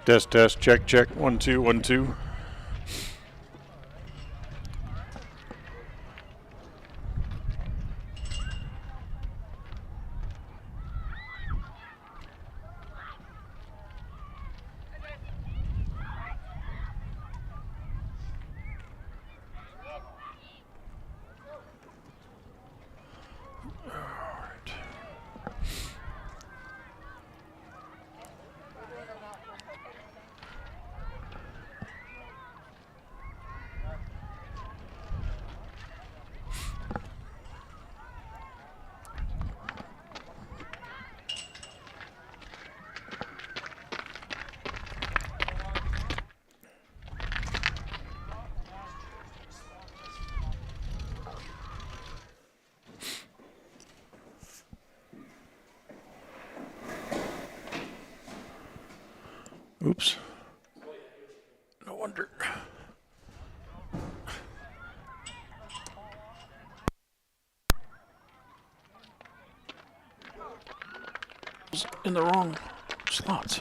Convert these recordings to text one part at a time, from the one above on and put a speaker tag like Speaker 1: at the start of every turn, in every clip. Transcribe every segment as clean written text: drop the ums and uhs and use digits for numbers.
Speaker 1: Test, check, 1, 2, 1, 2. Oops. No wonder. In the wrong slots.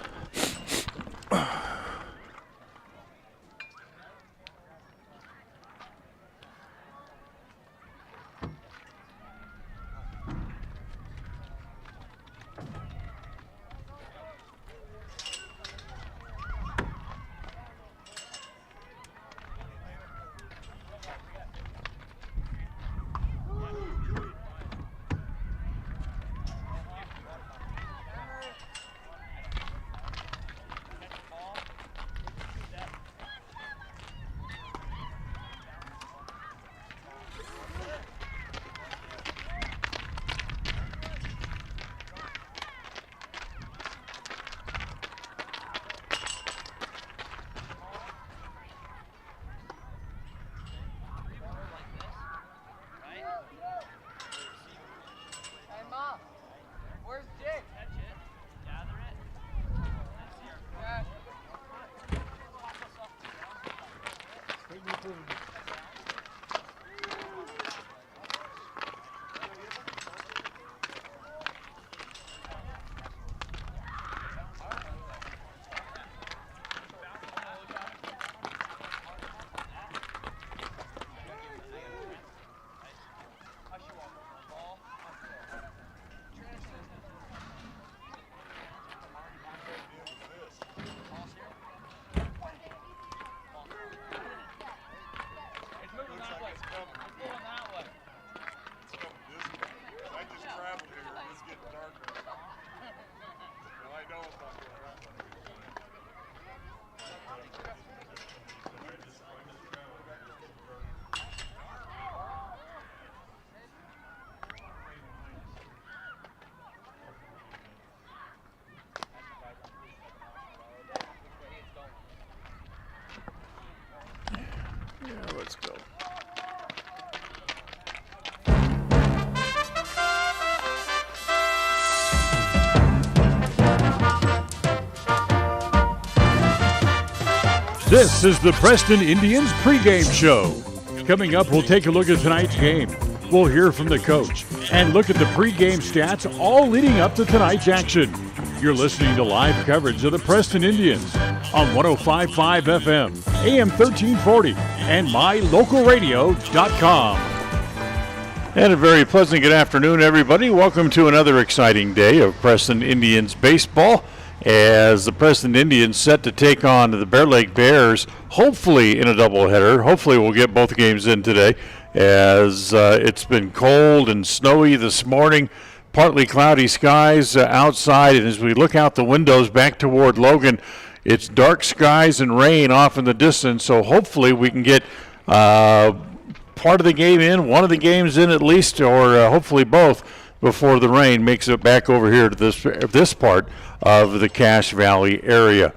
Speaker 1: Let's go.
Speaker 2: This is the Preston Indians pregame show. Coming up, we'll take a look at tonight's game. We'll hear from the coach and look at the pregame stats all leading up to tonight's action. You're listening to live coverage of the Preston Indians on 105.5 FM, AM 1340, and mylocalradio.com.
Speaker 1: And a very pleasant good afternoon, everybody. Welcome to another exciting day of Preston Indians baseball, as the Preston Indians set to take on the Bear Lake Bears, hopefully in a doubleheader. Hopefully we'll get both games in today, as it's been cold and snowy this morning. Partly cloudy skies outside, and as we look out the windows back toward Logan, it's dark skies and rain off in the distance, so hopefully we can get part of the game in, one of the games in at least, or hopefully both, before the rain makes it back over here to this part of the Cache Valley area.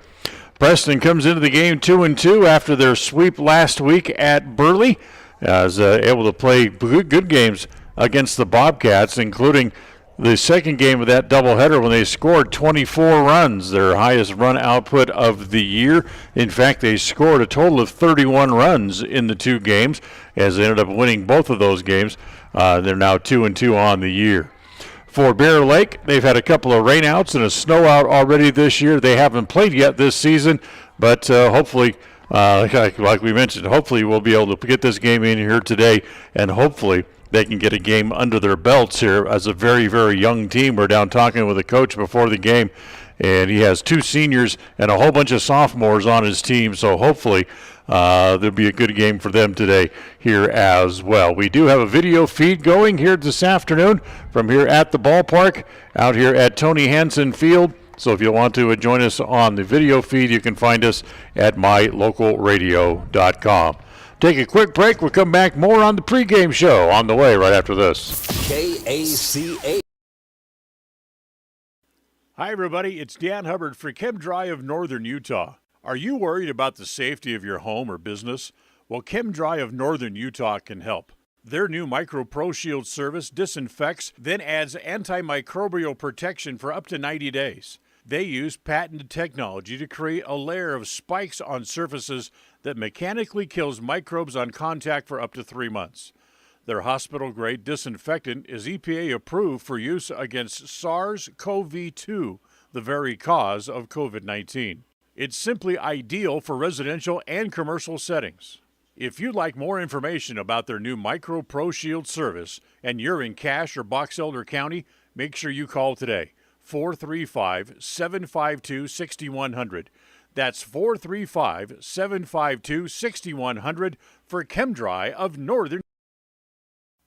Speaker 1: Preston comes into the game 2-2 after their sweep last week at Burley, as able to play good games against the Bobcats, including the second game of that doubleheader when they scored 24 runs, their highest run output of the year. In fact, they scored a total of 31 runs in the two games, as they ended up winning both of those games. They're now 2-2 on the year. For Bear Lake, they've had a couple of rainouts and a snow-out already this year. They haven't played yet this season, but hopefully, like we mentioned, hopefully we'll be able to get this game in here today, and hopefully they can get a game under their belts here as a very, very young team. We're down talking with the coach before the game, and he has 2 seniors and a whole bunch of sophomores on his team, so hopefully there'll be a good game for them today here as well. We do have a video feed going here this afternoon from here at the ballpark out here at Tony Hansen Field. So if you want to join us on the video feed, you can find us at mylocalradio.com. Take a quick break. We'll come back more on the pregame show on the way right after this.
Speaker 3: KACA.
Speaker 2: Hi, everybody. It's Dan Hubbard for ChemDry of Northern Utah. Are you worried about the safety of your home or business? Well, ChemDry of Northern Utah can help. Their new Micro Pro Shield service disinfects, then adds antimicrobial protection for up to 90 days. They use patented technology to create a layer of spikes on surfaces that mechanically kills microbes on contact for up to 3 months. Their hospital-grade disinfectant is EPA approved for use against SARS-CoV-2, the very cause of COVID-19. It's simply ideal for residential and commercial settings. If you'd like more information about their new Micro Pro Shield service and you're in Cache or Box Elder County, make sure you call today, 435-752-6100. That's 435-752-6100 for ChemDry of Northern.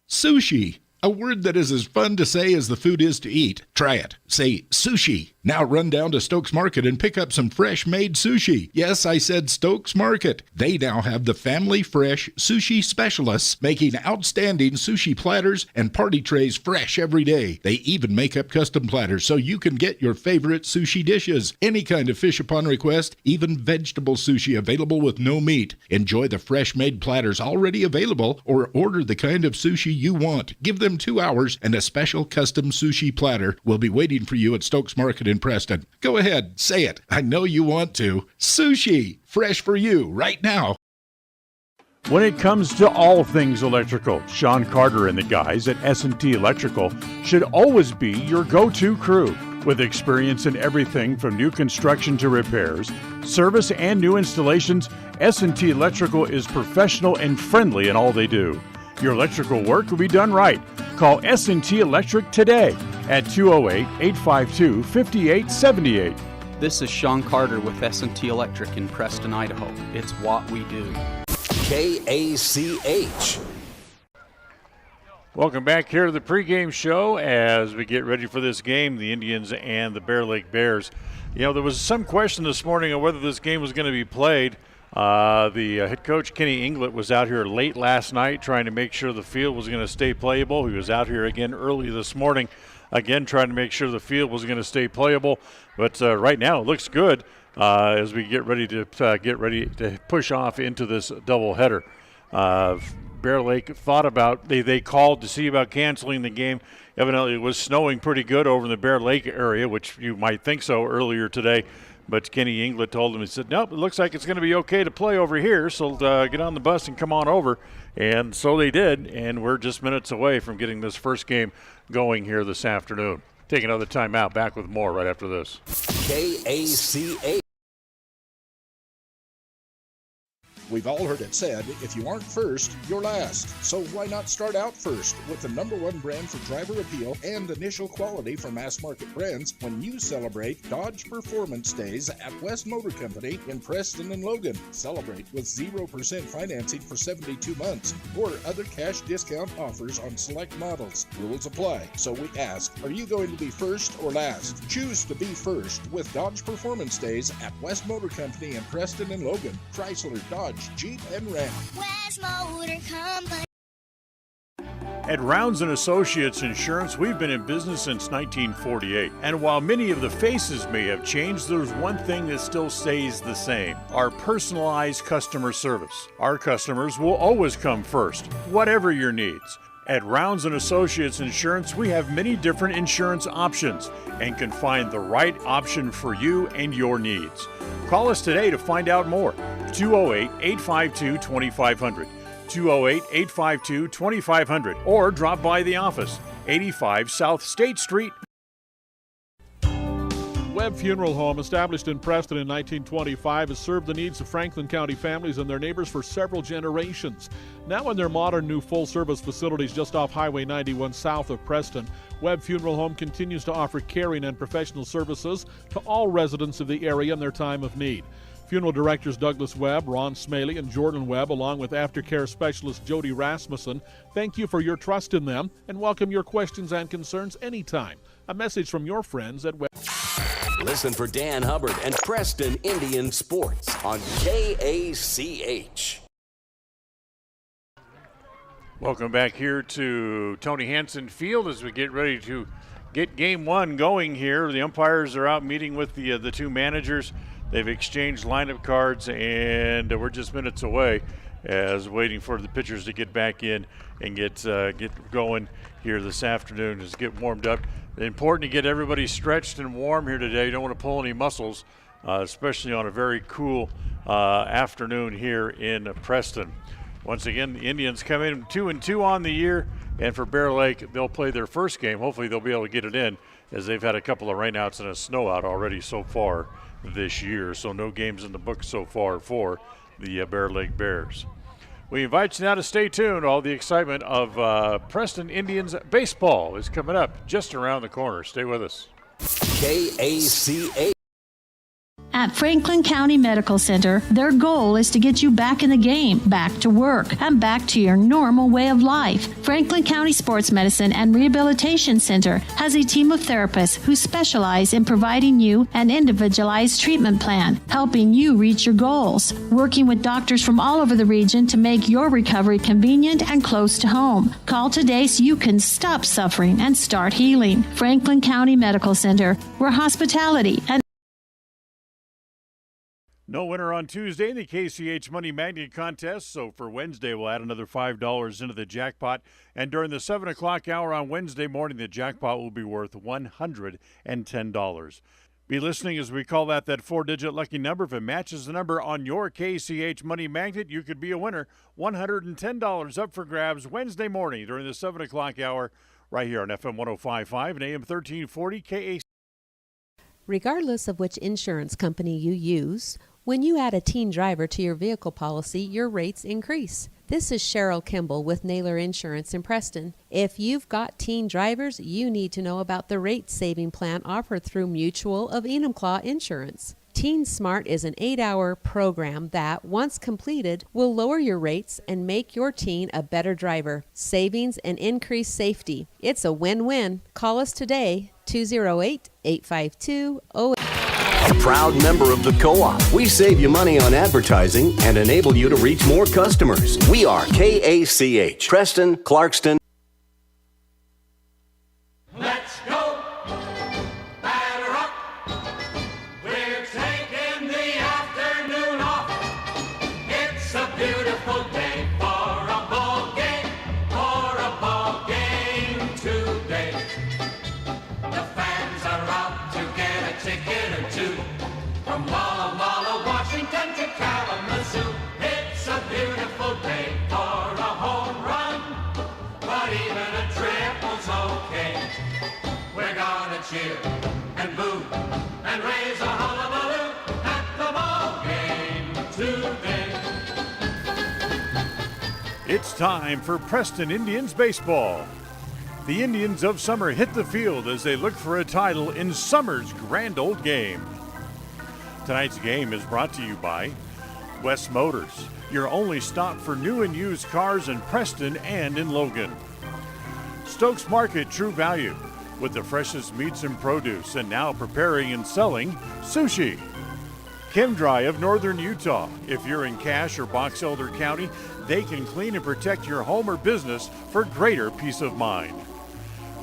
Speaker 4: Sushi, a word that is as fun to say as the food is to eat. Try it. Say sushi. Now run down to Stokes Market and pick up some fresh-made sushi. Yes, I said Stokes Market. They now have the family fresh sushi specialists making outstanding sushi platters and party trays fresh every day. They even make up custom platters so you can get your favorite sushi dishes. Any kind of fish upon request, even vegetable sushi available with no meat. Enjoy the fresh-made platters already available or order the kind of sushi you want. Give them 2 hours and a special custom sushi platter will be waiting for you at Stokes Market in Preston. Go ahead, say it. I know you want to. Sushi, fresh for you right now.
Speaker 2: When it comes to all things electrical, Sean Carter and the guys at S&T Electrical should always be your go-to crew. With experience in everything from new construction to repairs, service, and new installations, S&T Electrical is professional and friendly in all they do. Your electrical work will be done right. Call S&T Electric today at 208-852-5878.
Speaker 5: This is Sean Carter with S&T Electric in Preston, Idaho. It's what we do.
Speaker 3: KACH.
Speaker 1: Welcome back here to the pregame show as we get ready for this game, the Indians and the Bear Lake Bears. You know, there was some question this morning on whether this game was going to be played. The head coach, Kenny Inglett, was out here late last night trying to make sure the field was going to stay playable. He was out here again early this morning, again trying to make sure the field was going to stay playable. But right now it looks good as we get ready to push off into this doubleheader. Bear Lake thought about, they called to see about canceling the game. Evidently it was snowing pretty good over in the Bear Lake area, which you might think so earlier today. But Kenny Inglett told him, he said, nope, it looks like it's going to be okay to play over here, so get on the bus and come on over. And so they did, and we're just minutes away from getting this first game going here this afternoon. Take another timeout, back with more right after this.
Speaker 3: KACH.
Speaker 6: We've all heard it said, if you aren't first, you're last. So why not start out first with the #1 brand for driver appeal and initial quality for mass market brands when you celebrate Dodge Performance Days at West Motor Company in Preston and Logan. Celebrate with 0% financing for 72 months or other cash discount offers on select models. Rules apply. So we ask, are you going to be first or last? Choose to be first with Dodge Performance Days at West Motor Company in Preston and Logan. Chrysler, Dodge, Jeep, and Ram.
Speaker 7: West Motor Company.
Speaker 2: At Rounds & Associates Insurance, we've been in business since 1948. And while many of the faces may have changed, there's one thing that still stays the same: our personalized customer service. Our customers will always come first, whatever your needs. At Rounds & Associates Insurance, we have many different insurance options and can find the right option for you and your needs. Call us today to find out more. 208-852-2500. 208-852-2500. Or drop by the office,
Speaker 1: 85 South State Street.
Speaker 8: Webb Funeral Home, established in Preston in 1925, has served the needs of Franklin County families and their neighbors for several generations. Now in their modern new full-service facilities just off Highway 91 south of Preston, Webb Funeral Home continues to offer caring and professional services to all residents of the area in their time of need. Funeral directors Douglas Webb, Ron Smaley, and Jordan Webb, along with aftercare specialist Jody Rasmussen, thank you for your trust in them and welcome your questions and concerns anytime. A message from your friends at Webb.
Speaker 3: Listen for Dan Hubbard and Preston Indian Sports on KACH.
Speaker 1: Welcome back here to Tony Hansen Field as we get ready to get game one going here. The umpires are out meeting with the two managers. They've exchanged lineup cards, and we're just minutes away as waiting for the pitchers to get back in and get going here this afternoon as get warmed up. Important to get everybody stretched and warm here today. You don't want to pull any muscles, especially on a very cool afternoon here in Preston. Once again, the Indians come in 2-2 on the year, and for Bear Lake, they'll play their first game. Hopefully they'll be able to get it in, as they've had a couple of rainouts and a snow-out already so far this year. So no games in the book so far for the Bear Lake Bears. We invite you now to stay tuned. All the excitement of Preston Indians baseball is coming up just around the corner. Stay with us.
Speaker 3: KACH.
Speaker 9: At Franklin County Medical Center, their goal is to get you back in the game, back to work, and back to your normal way of life. Franklin County Sports Medicine and Rehabilitation Center has a team of therapists who specialize in providing you an individualized treatment plan, helping you reach your goals, working with doctors from all over the region to make your recovery convenient and close to home. Call today so you can stop suffering and start healing. Franklin County Medical Center, where hospitality and
Speaker 1: No winner on Tuesday in the KCH Money Magnet Contest, so for Wednesday we'll add another $5 into the jackpot. And during the 7 o'clock hour on Wednesday morning, the jackpot will be worth $110. Be listening as we call that 4-digit lucky number. If it matches the number on your KCH Money Magnet, you could be a winner. $110 up for grabs Wednesday morning during the 7 o'clock hour right here on FM 105.5 and AM 1340 KACH.
Speaker 10: Regardless of which insurance company you use, when you add a teen driver to your vehicle policy, your rates increase. This is Cheryl Kimball with Naylor Insurance in Preston. If you've got teen drivers, you need to know about the rate-saving plan offered through Mutual of Enumclaw Insurance. Teen Smart is an 8-hour program that, once completed, will lower your rates and make your teen a better driver. Savings and increased safety. It's a win-win. Call us today, 208-852-08.
Speaker 3: A proud member of the Co-op. We save you money on advertising and enable you to reach more customers. We are KACH, Preston, Clarkston.
Speaker 11: Let's go, batter up. We're taking the afternoon off. It's a beautiful day for a ball game today. The fans are out to get a ticket or two. From Walla Walla, Washington to Kalamazoo. It's a beautiful day for a home run, but even a triple's okay. We're gonna cheer and boo and raise a hullabaloo at the ball game today.
Speaker 1: It's time for Preston Indians baseball. The Indians of summer hit the field as they look for a title in summer's grand old game. Tonight's game is brought to you by West Motors, your only stop for new and used cars in Preston and in Logan. Stokes Market True Value, with the freshest meats and produce, and now preparing and selling sushi. Chem Dry of Northern Utah. If you're in Cache or Box Elder County, they can clean and protect your home or business for greater peace of mind.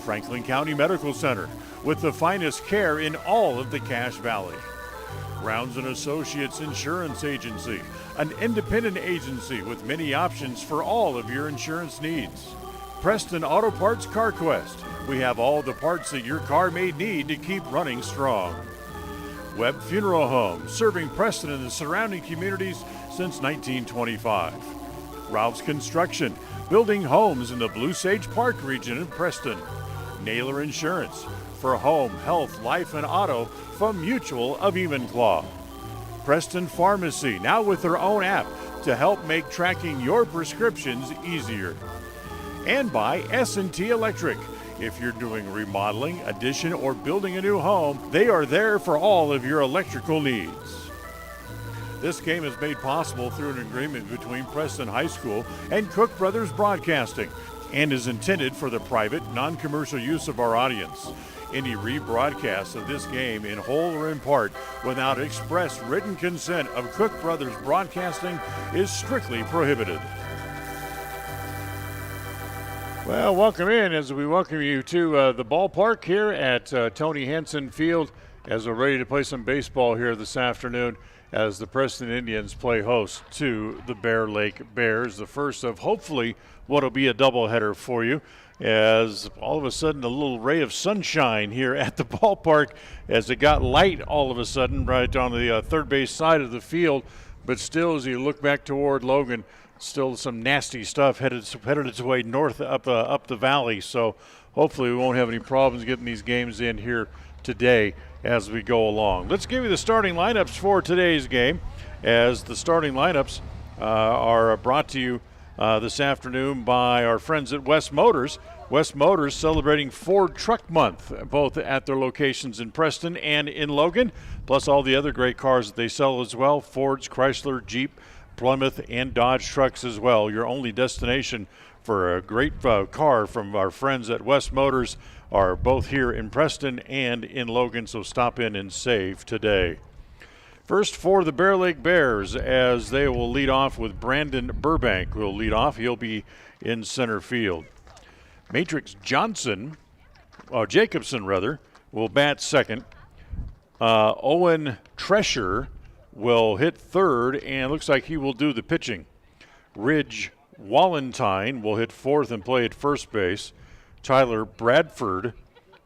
Speaker 1: Franklin County Medical Center, with the finest care in all of the Cache Valley. Rounds & Associates Insurance Agency, an independent agency with many options for all of your insurance needs. Preston Auto Parts CarQuest. We have all the parts that your car may need to keep running strong. Webb Funeral Home, serving Preston and the surrounding communities since 1925. Ralph's Construction, building homes in the Blue Sage Park region in Preston. Naylor Insurance. For home, health, life, and auto from Mutual of Enumclaw. Preston Pharmacy, now with their own app to help make tracking your prescriptions easier. And by S&T Electric. If you're doing remodeling, addition, or building a new home, they are there for all of your electrical needs. This game is made possible through an agreement between Preston High School and Cook Brothers Broadcasting and is intended for the private, non-commercial use of our audience. Any rebroadcast of this game in whole or in part without express written consent of Cook Brothers Broadcasting is strictly prohibited. Well, welcome in as we welcome you to the ballpark here at Tony Hansen Field as we're ready to play some baseball here this afternoon as the Preston Indians play host to the Bear Lake Bears, the first of hopefully what will be a doubleheader for you as all of a sudden a little ray of sunshine here at the ballpark as it got light all of a sudden right on the third base side of the field, but still as you look back toward Logan, still some nasty stuff headed its way north up the valley. So hopefully we won't have any problems getting these games in here today as we go along. Let's give you the starting lineups for today's game as the starting lineups are brought to you this afternoon by our friends at West Motors. West Motors celebrating Ford Truck Month, both at their locations in Preston and in Logan, plus all the other great cars that they sell as well, Fords, Chrysler, Jeep, Plymouth, and Dodge trucks as well. Your only destination for a great car from our friends at West Motors are both here in Preston and in Logan, so stop in and save today. First for the Bear Lake Bears, as they will lead off with Brandon Burbank. Will lead off. He'll be in center field. Matrix Jacobson, will bat second. Owen Tresher will hit third, and looks like he will do the pitching. Ridge Wallentine will hit fourth and play at first base. Tyler Bradford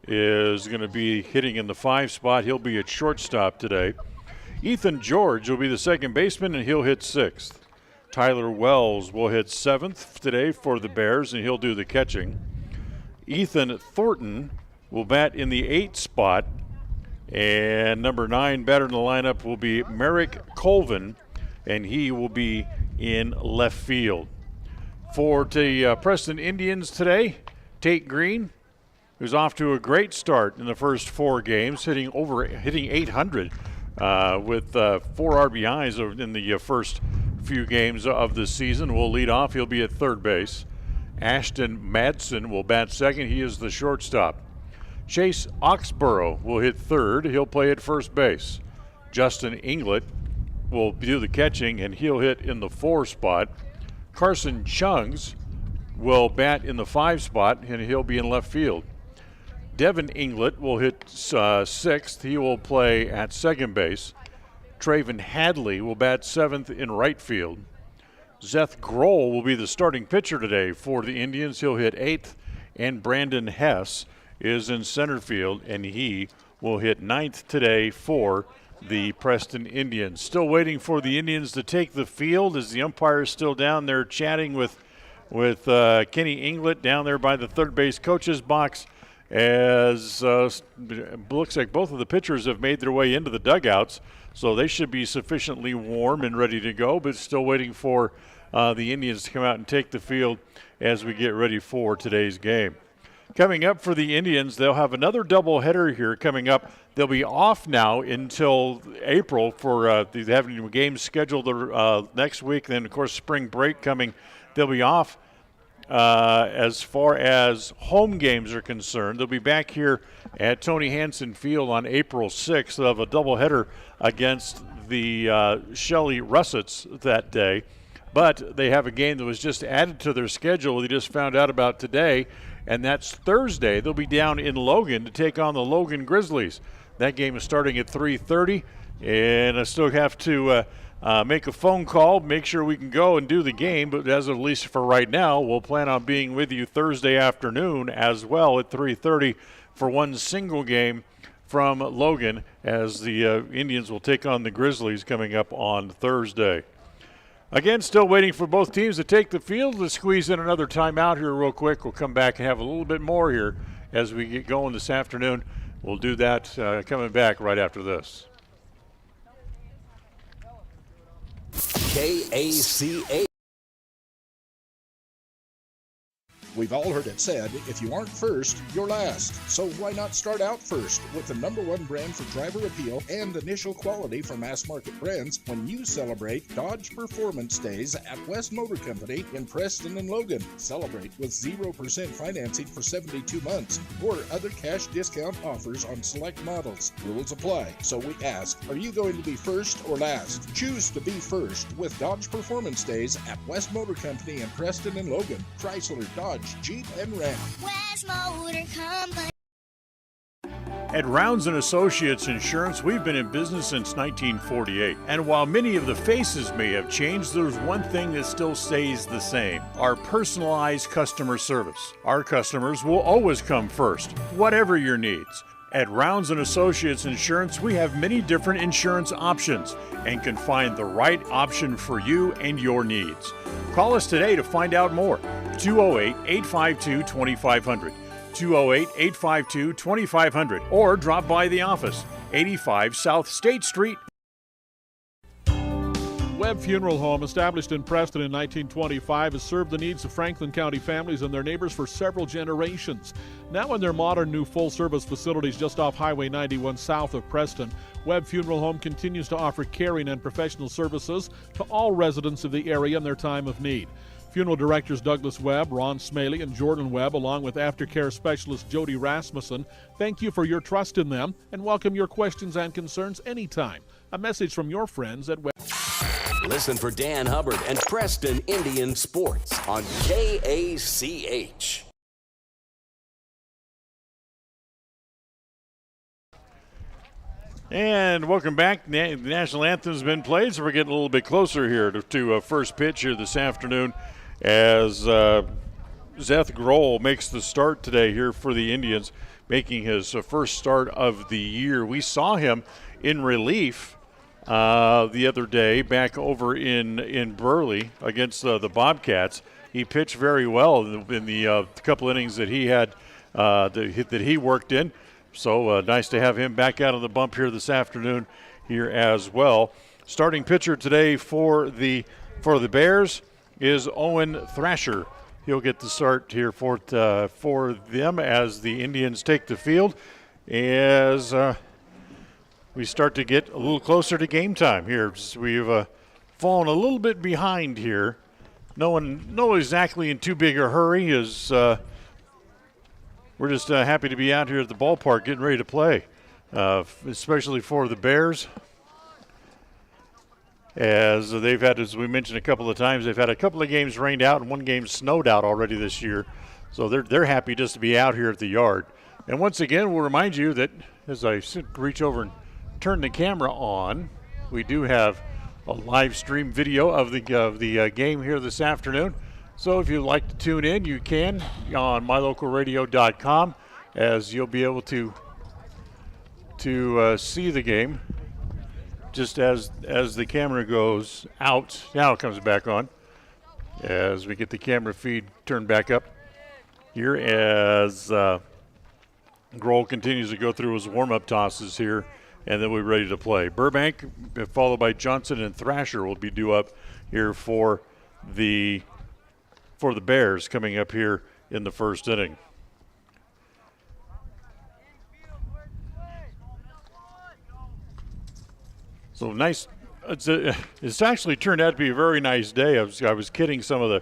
Speaker 1: is going to be hitting in the 5 spot. He'll be at shortstop today. Ethan George will be the second baseman, and he'll hit 6th. Tyler Wells will hit 7th today for the Bears, and he'll do the catching. Ethan Thornton will bat in the 8th spot. And number 9 batter in the lineup will be Merrick Colvin, and he will be in left field. For the Preston Indians today, Tate Green, who's off to a great start in the first 4 games, hitting 800 with 4 RBIs in the first few games of the season, will lead off. He'll be at third base. Ashton Madsen will bat second. He is the shortstop. Chase Oxborough will hit third. He'll play at first base. Justin Inglet will do the catching, and he'll hit in the 4 spot. Carson Chungs will bat in the 5 spot, and he'll be in left field. Devin Inglet will hit 6th. He will play at second base. Traven Hadley will bat 7th in right field. Zeth Grohl will be the starting pitcher today for the Indians. He'll hit 8th, and Brandon Hess is in center field, and he will hit 9th today for the Preston Indians. Still waiting for the Indians to take the field as the umpire is still down there chatting with Kenny Inglet down there by the third base coach's box as looks like both of the pitchers have made their way into the dugouts, so they should be sufficiently warm and ready to go, but still waiting for the Indians to come out and take the field as we get ready for today's game. Coming up for the Indians, they'll have another doubleheader here coming up. They'll be off now until April for having games scheduled next week. Then, of course, spring break coming. They'll be off as far as home games are concerned. They'll be back here at Tony Hansen Field on April 6th. They'll have a doubleheader against the Shelley Russets that day. But they have a game that was just added to their schedule they just found out about today, and that's Thursday. They'll be down in Logan to take on the Logan Grizzlies. That game is starting at 3:30, and I still have to make a phone call, make sure we can go and do the game, but as of at least for right now, we'll plan on being with you Thursday afternoon as well at 3:30 for one single game from Logan as the Indians will take on the Grizzlies coming up on Thursday. Again, still waiting for both teams to take the field. Let's squeeze in another timeout here real quick. We'll come back and have a little bit more here as we get going this afternoon. We'll do that coming back right after this.
Speaker 3: KACA.
Speaker 6: We've all heard it said, if you aren't first, you're last. So why not start out first with the #1 brand for driver appeal and initial quality for mass market brands when you celebrate Dodge Performance Days at West Motor Company in Preston and Logan. Celebrate with 0% financing for 72 months or other cash discount offers on select models. Rules apply. So we ask, are you going to be first or last? Choose to be first with Dodge Performance Days at West Motor Company in Preston and Logan. Chrysler, Dodge, Jeep, and Ram.
Speaker 7: West Motor Company.
Speaker 1: At Rounds & Associates Insurance, we've been in business since 1948. And while many of the faces may have changed, there's one thing that still stays the same: our personalized customer service. Our customers will always come first, whatever your needs. At Rounds & Associates Insurance, we have many different insurance options and can find the right option for you and your needs. Call us today to find out more. 208-852-2500. 208-852-2500. Or drop by the office, 85 South State Street.
Speaker 8: Webb Funeral Home, established in Preston in 1925, has served the needs of Franklin County families and their neighbors for several generations. Now in their modern new full-service facilities just off Highway 91 south of Preston, Webb Funeral Home continues to offer caring and professional services to all residents of the area in their time of need. Funeral directors Douglas Webb, Ron Smaley, and Jordan Webb, along with aftercare specialist Jody Rasmussen, thank you for your trust in them and welcome your questions and concerns anytime. A message from your friends at Webb.
Speaker 3: Listen for Dan Hubbard and Preston Indian Sports on KACH.
Speaker 1: And welcome back. The national anthem's been played, so we're getting a little bit closer here to first pitch here this afternoon as Seth Grohl makes the start today here for the Indians, making his first start of the year. We saw him in relief the other day back over in Burley against the Bobcats. He pitched very well in the couple innings that he had that he worked in. So nice to have him back out on the bump here this afternoon here as well. Starting pitcher today for the Bears is Owen Thrasher. He'll get the start here for them as the Indians take the field as we start to get a little closer to game time here. We've fallen a little bit behind here. No exactly in too big a hurry as we're just happy to be out here at the ballpark getting ready to play, especially for the Bears. As they've had, as we mentioned a couple of times, they've had a couple of games rained out and one game snowed out already this year. So they're happy just to be out here at the yard. And once again, we'll remind you that as I reach over and turn the camera on, we do have a live stream video of the game here this afternoon. So if you'd like to tune in, you can on mylocalradio.com, as you'll be able to see the game just as the camera goes out. Now it comes back on as we get the camera feed turned back up here as Grohl continues to go through his warm-up tosses here, and then we're ready to play. Burbank, followed by Johnson and Thrasher, will be due up here for the Bears coming up here in the first inning. So nice. It's actually turned out to be a very nice day. I was kidding some of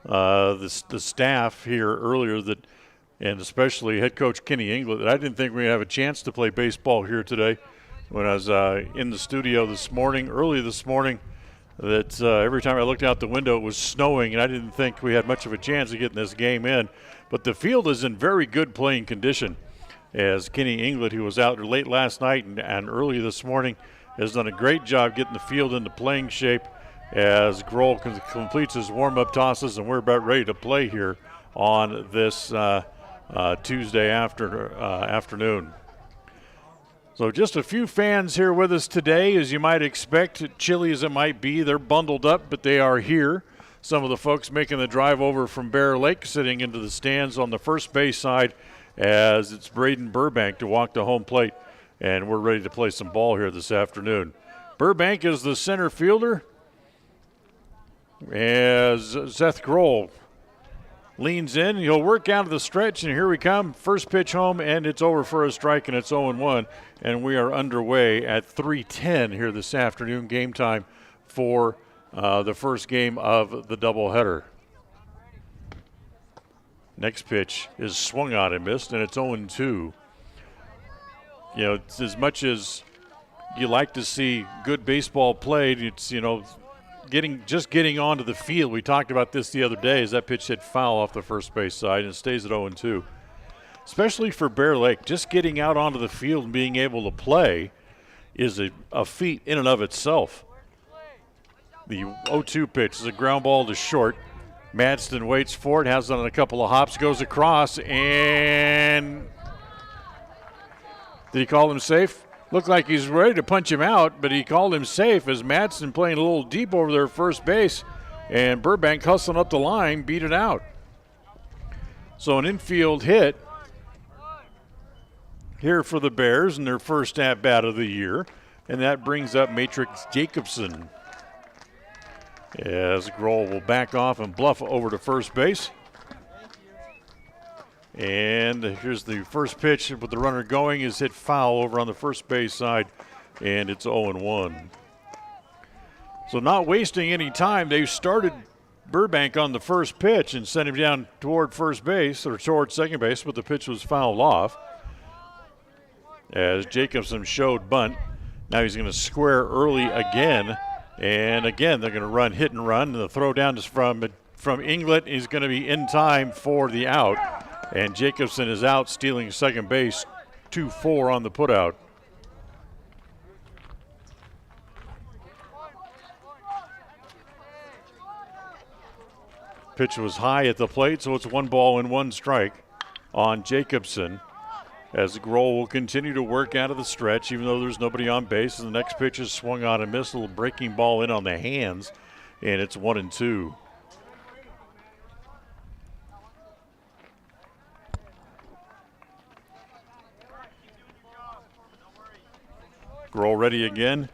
Speaker 1: the staff here earlier that, and especially head coach Kenny England, that I didn't think we'd have a chance to play baseball here today. When I was in the studio early this morning, that every time I looked out the window it was snowing, and I didn't think we had much of a chance of getting this game in. But the field is in very good playing condition, as Kenny England, who was out late last night and early this morning, has done a great job getting the field into playing shape as Grohl completes his warm-up tosses, and we're about ready to play here on this Tuesday afternoon. So just a few fans here with us today, as you might expect. Chilly as it might be, they're bundled up, but they are here. Some of the folks making the drive over from Bear Lake, sitting into the stands on the first base side as it's Braden Burbank to walk to home plate. And we're ready to play some ball here this afternoon. Burbank is the center fielder as Seth Grohl leans in. He'll work out of the stretch, and here we come. First pitch home, and it's over for a strike, and it's 0-1. And we are underway at 3:10 here this afternoon, game time for the first game of the doubleheader. Next pitch is swung on and missed, and it's 0-2. You know, it's as much as you like to see good baseball played, it's, you know, getting onto the field. We talked about this the other day as that pitch hit foul off the first base side and stays at 0-2. Especially for Bear Lake, just getting out onto the field and being able to play is a feat in and of itself. The 0-2 pitch is a ground ball to short. Madston waits for it, has it on a couple of hops, goes across, and did he call him safe? Looked like he's ready to punch him out, but he called him safe as Madston playing a little deep over there at first base, and Burbank hustling up the line, beat it out. So an infield hit here for the Bears in their first at-bat of the year, and that brings up Matrix Jacobson. As Grohl will back off and bluff over to first base. And here's the first pitch with the runner going is hit foul over on the first base side, and it's 0-1. So not wasting any time, they started Burbank on the first pitch and sent him down toward first base or toward second base, but the pitch was fouled off. As Jacobson showed bunt, now he's going to square early again, and again they're going to run hit and run. And the throw down is from Inglet. He's going to be in time for the out. And Jacobson is out, stealing second base, 2-4 on the putout. Pitch was high at the plate, so it's 1-1 strike on Jacobson. As Grohl will continue to work out of the stretch, even though there's nobody on base. And the next pitch is swung on and missed, a little breaking ball in on the hands, and it's 1-2. Grohl ready again.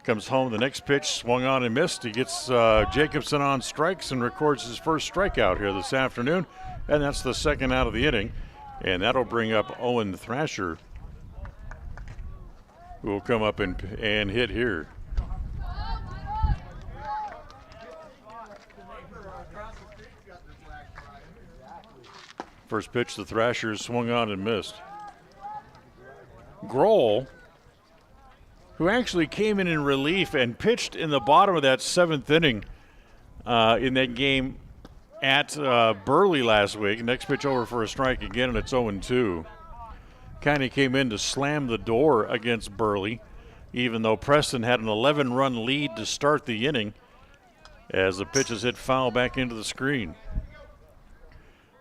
Speaker 1: Comes home. The next pitch swung on and missed. He gets Jacobson on strikes and records his first strikeout here this afternoon. And that's the second out of the inning. And that'll bring up Owen Thrasher, who will come up and hit here. First pitch, the Thrashers swung on and missed. Grohl, who actually came in relief and pitched in the bottom of that seventh inning in that game at Burley last week. Next pitch over for a strike again, and it's 0-2. Kind of came in to slam the door against Burley, even though Preston had an 11-run lead to start the inning as the pitches hit foul back into the screen.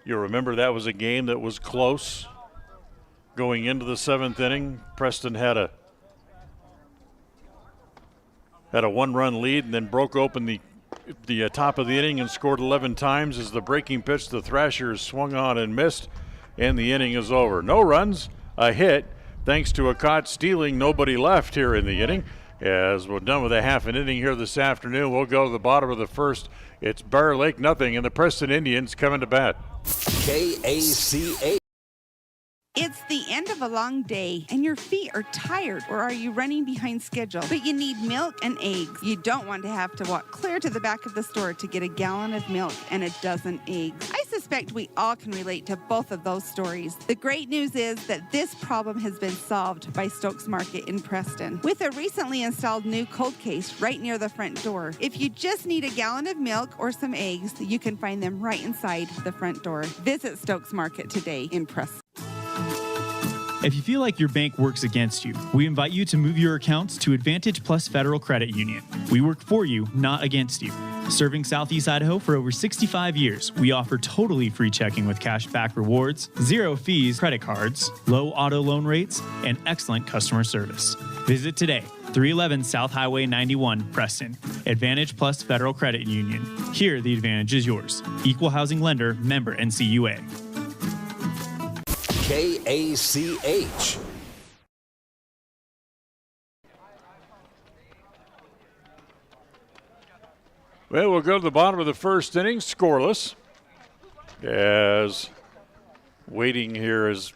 Speaker 1: You'll remember that was a game that was close going into the seventh inning. Preston had a one-run lead and then broke open the top of the inning and scored 11 times as the breaking pitch the Thrashers swung on and missed, and the inning is over. No runs, a hit, thanks to a caught stealing, nobody left here in the inning. As we're done with a half an inning here this afternoon, we'll go to the bottom of the first. It's Bear Lake nothing, and the Preston Indians coming to bat.
Speaker 3: KACA.
Speaker 12: It's the end of a long day, and your feet are tired, or are you running behind schedule? But you need milk and eggs. You don't want to have to walk clear to the back of the store to get a gallon of milk and a dozen eggs. I suspect we all can relate to both of those stories. The great news is that this problem has been solved by Stokes Market in Preston with a recently installed new cold case right near the front door. If you just need a gallon of milk or some eggs, you can find them right inside the front door. Visit Stokes Market today in Preston.
Speaker 13: If you feel like your bank works against you, we invite you to move your accounts to Advantage Plus Federal Credit Union. We work for you, not against you. Serving Southeast Idaho for over 65 years, we offer totally free checking with cash back rewards, 0 fees credit cards, low auto loan rates, and excellent customer service. Visit today, 311 South Highway 91, Preston. Advantage Plus Federal Credit Union. Here, the advantage is yours. Equal housing lender, member NCUA.
Speaker 3: KACH.
Speaker 1: Well, we'll go to the bottom of the first inning, scoreless. As waiting here as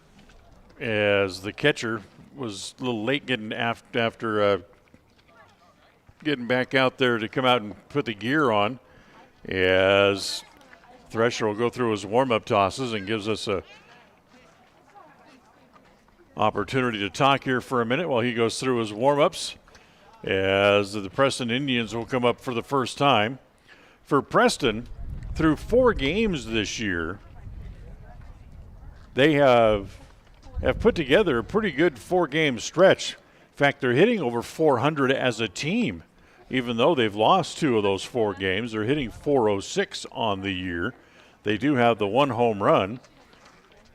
Speaker 1: the catcher was a little late getting after getting back out there to come out and put the gear on. As Thresher will go through his warm-up tosses and gives us a opportunity to talk here for a minute while he goes through his warm-ups. As the Preston Indians will come up for the first time. For Preston, through 4 games this year, they have put together a pretty good 4-game stretch. In fact, they're hitting over 400 as a team. Even though they've lost 2 of those 4 games, they're hitting 406 on the year. They do have the 1 home run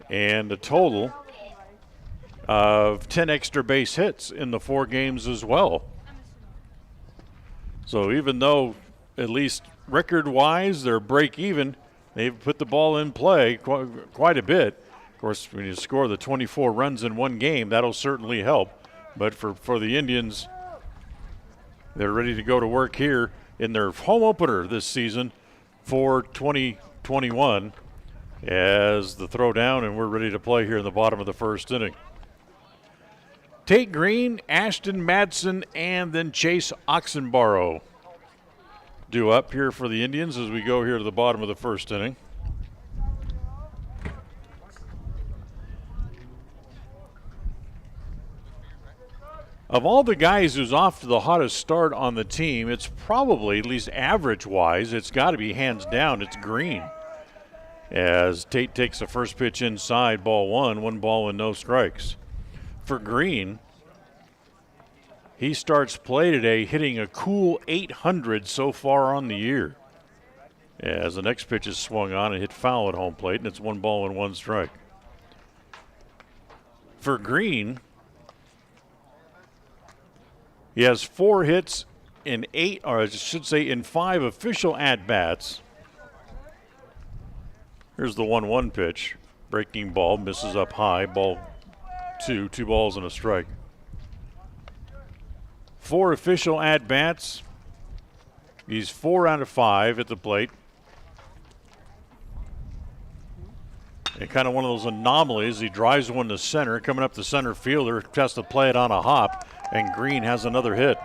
Speaker 1: and a total of 10 extra base hits in the 4 games as well. So even though, at least record-wise, they're break-even, they've put the ball in play quite a bit. Of course, when you score the 24 runs in 1 game, that'll certainly help. But for the Indians, they're ready to go to work here in their home opener this season for 2021 as the throw down, and we're ready to play here in the bottom of the first inning. Tate Green, Ashton Madsen, and then Chase Oxenborough due up here for the Indians as we go here to the bottom of the first inning. Of all the guys who's off to the hottest start on the team, it's probably, at least average-wise, it's got to be hands down, it's Green. As Tate takes the first pitch inside, ball 1 ball and no strikes. For Green, he starts play today hitting a cool 800 so far on the year. As the next pitch is swung on and hit foul at home plate, and it's 1 ball and 1 strike. For Green, he has 4 hits in 8, or I should say in 5 official at-bats. Here's the 1-1 pitch. Breaking ball, misses up high, ball 2 balls and a strike. 4 official at-bats. He's 4 out of 5 at the plate. And kind of one of those anomalies. He drives one to center, coming up the center fielder, has to play it on a hop, and Green has another hit.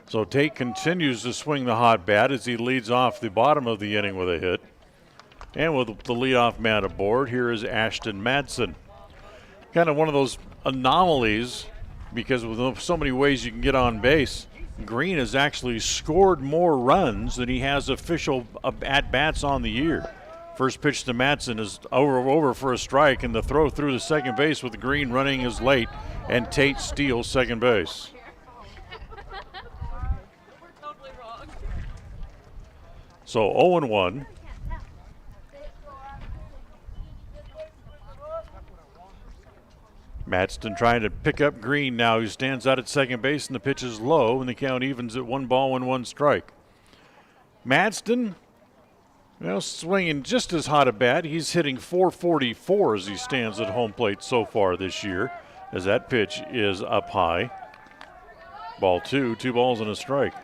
Speaker 1: So Tate continues to swing the hot bat as he leads off the bottom of the inning with a hit. And with the leadoff man aboard, here is Ashton Madsen. Kind of one of those anomalies because with so many ways you can get on base, Green has actually scored more runs than he has official at-bats on the year. First pitch to Madsen is over for a strike, and the throw through the second base with Green running is late, and Tate steals second base. So 0-1. Madsen trying to pick up Green now, who stands out at second base, and the pitch is low, and the count evens at 1 ball and 1 strike. Madsen, well, swinging just as hot a bat. He's hitting .444 as he stands at home plate so far this year, as that pitch is up high. Ball 2 balls and a strike.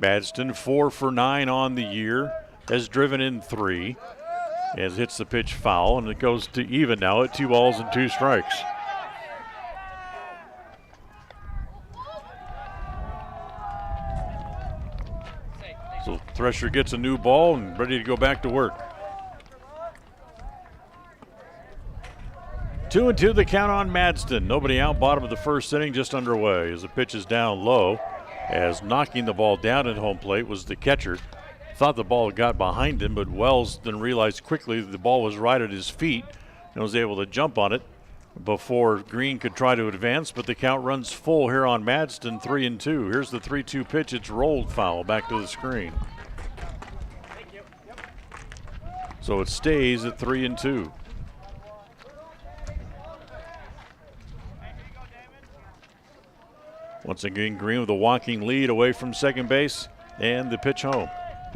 Speaker 1: Madsen 4 for 9 on the year, has driven in 3, as hits the pitch foul, and it goes to even now at 2 balls and 2 strikes. So Thresher gets a new ball and ready to go back to work. 2-2 the count on Madsen. Nobody out, bottom of the first inning, just underway as the pitch is down low. As knocking the ball down at home plate was the catcher. Thought the ball got behind him, but Wells then realized quickly that the ball was right at his feet and was able to jump on it before Green could try to advance, but the count runs full here on Madsen, 3-2. Here's the 3-2 pitch. It's rolled foul back to the screen. So it stays at 3-2. Once again, Green with a walking lead away from second base, and the pitch home.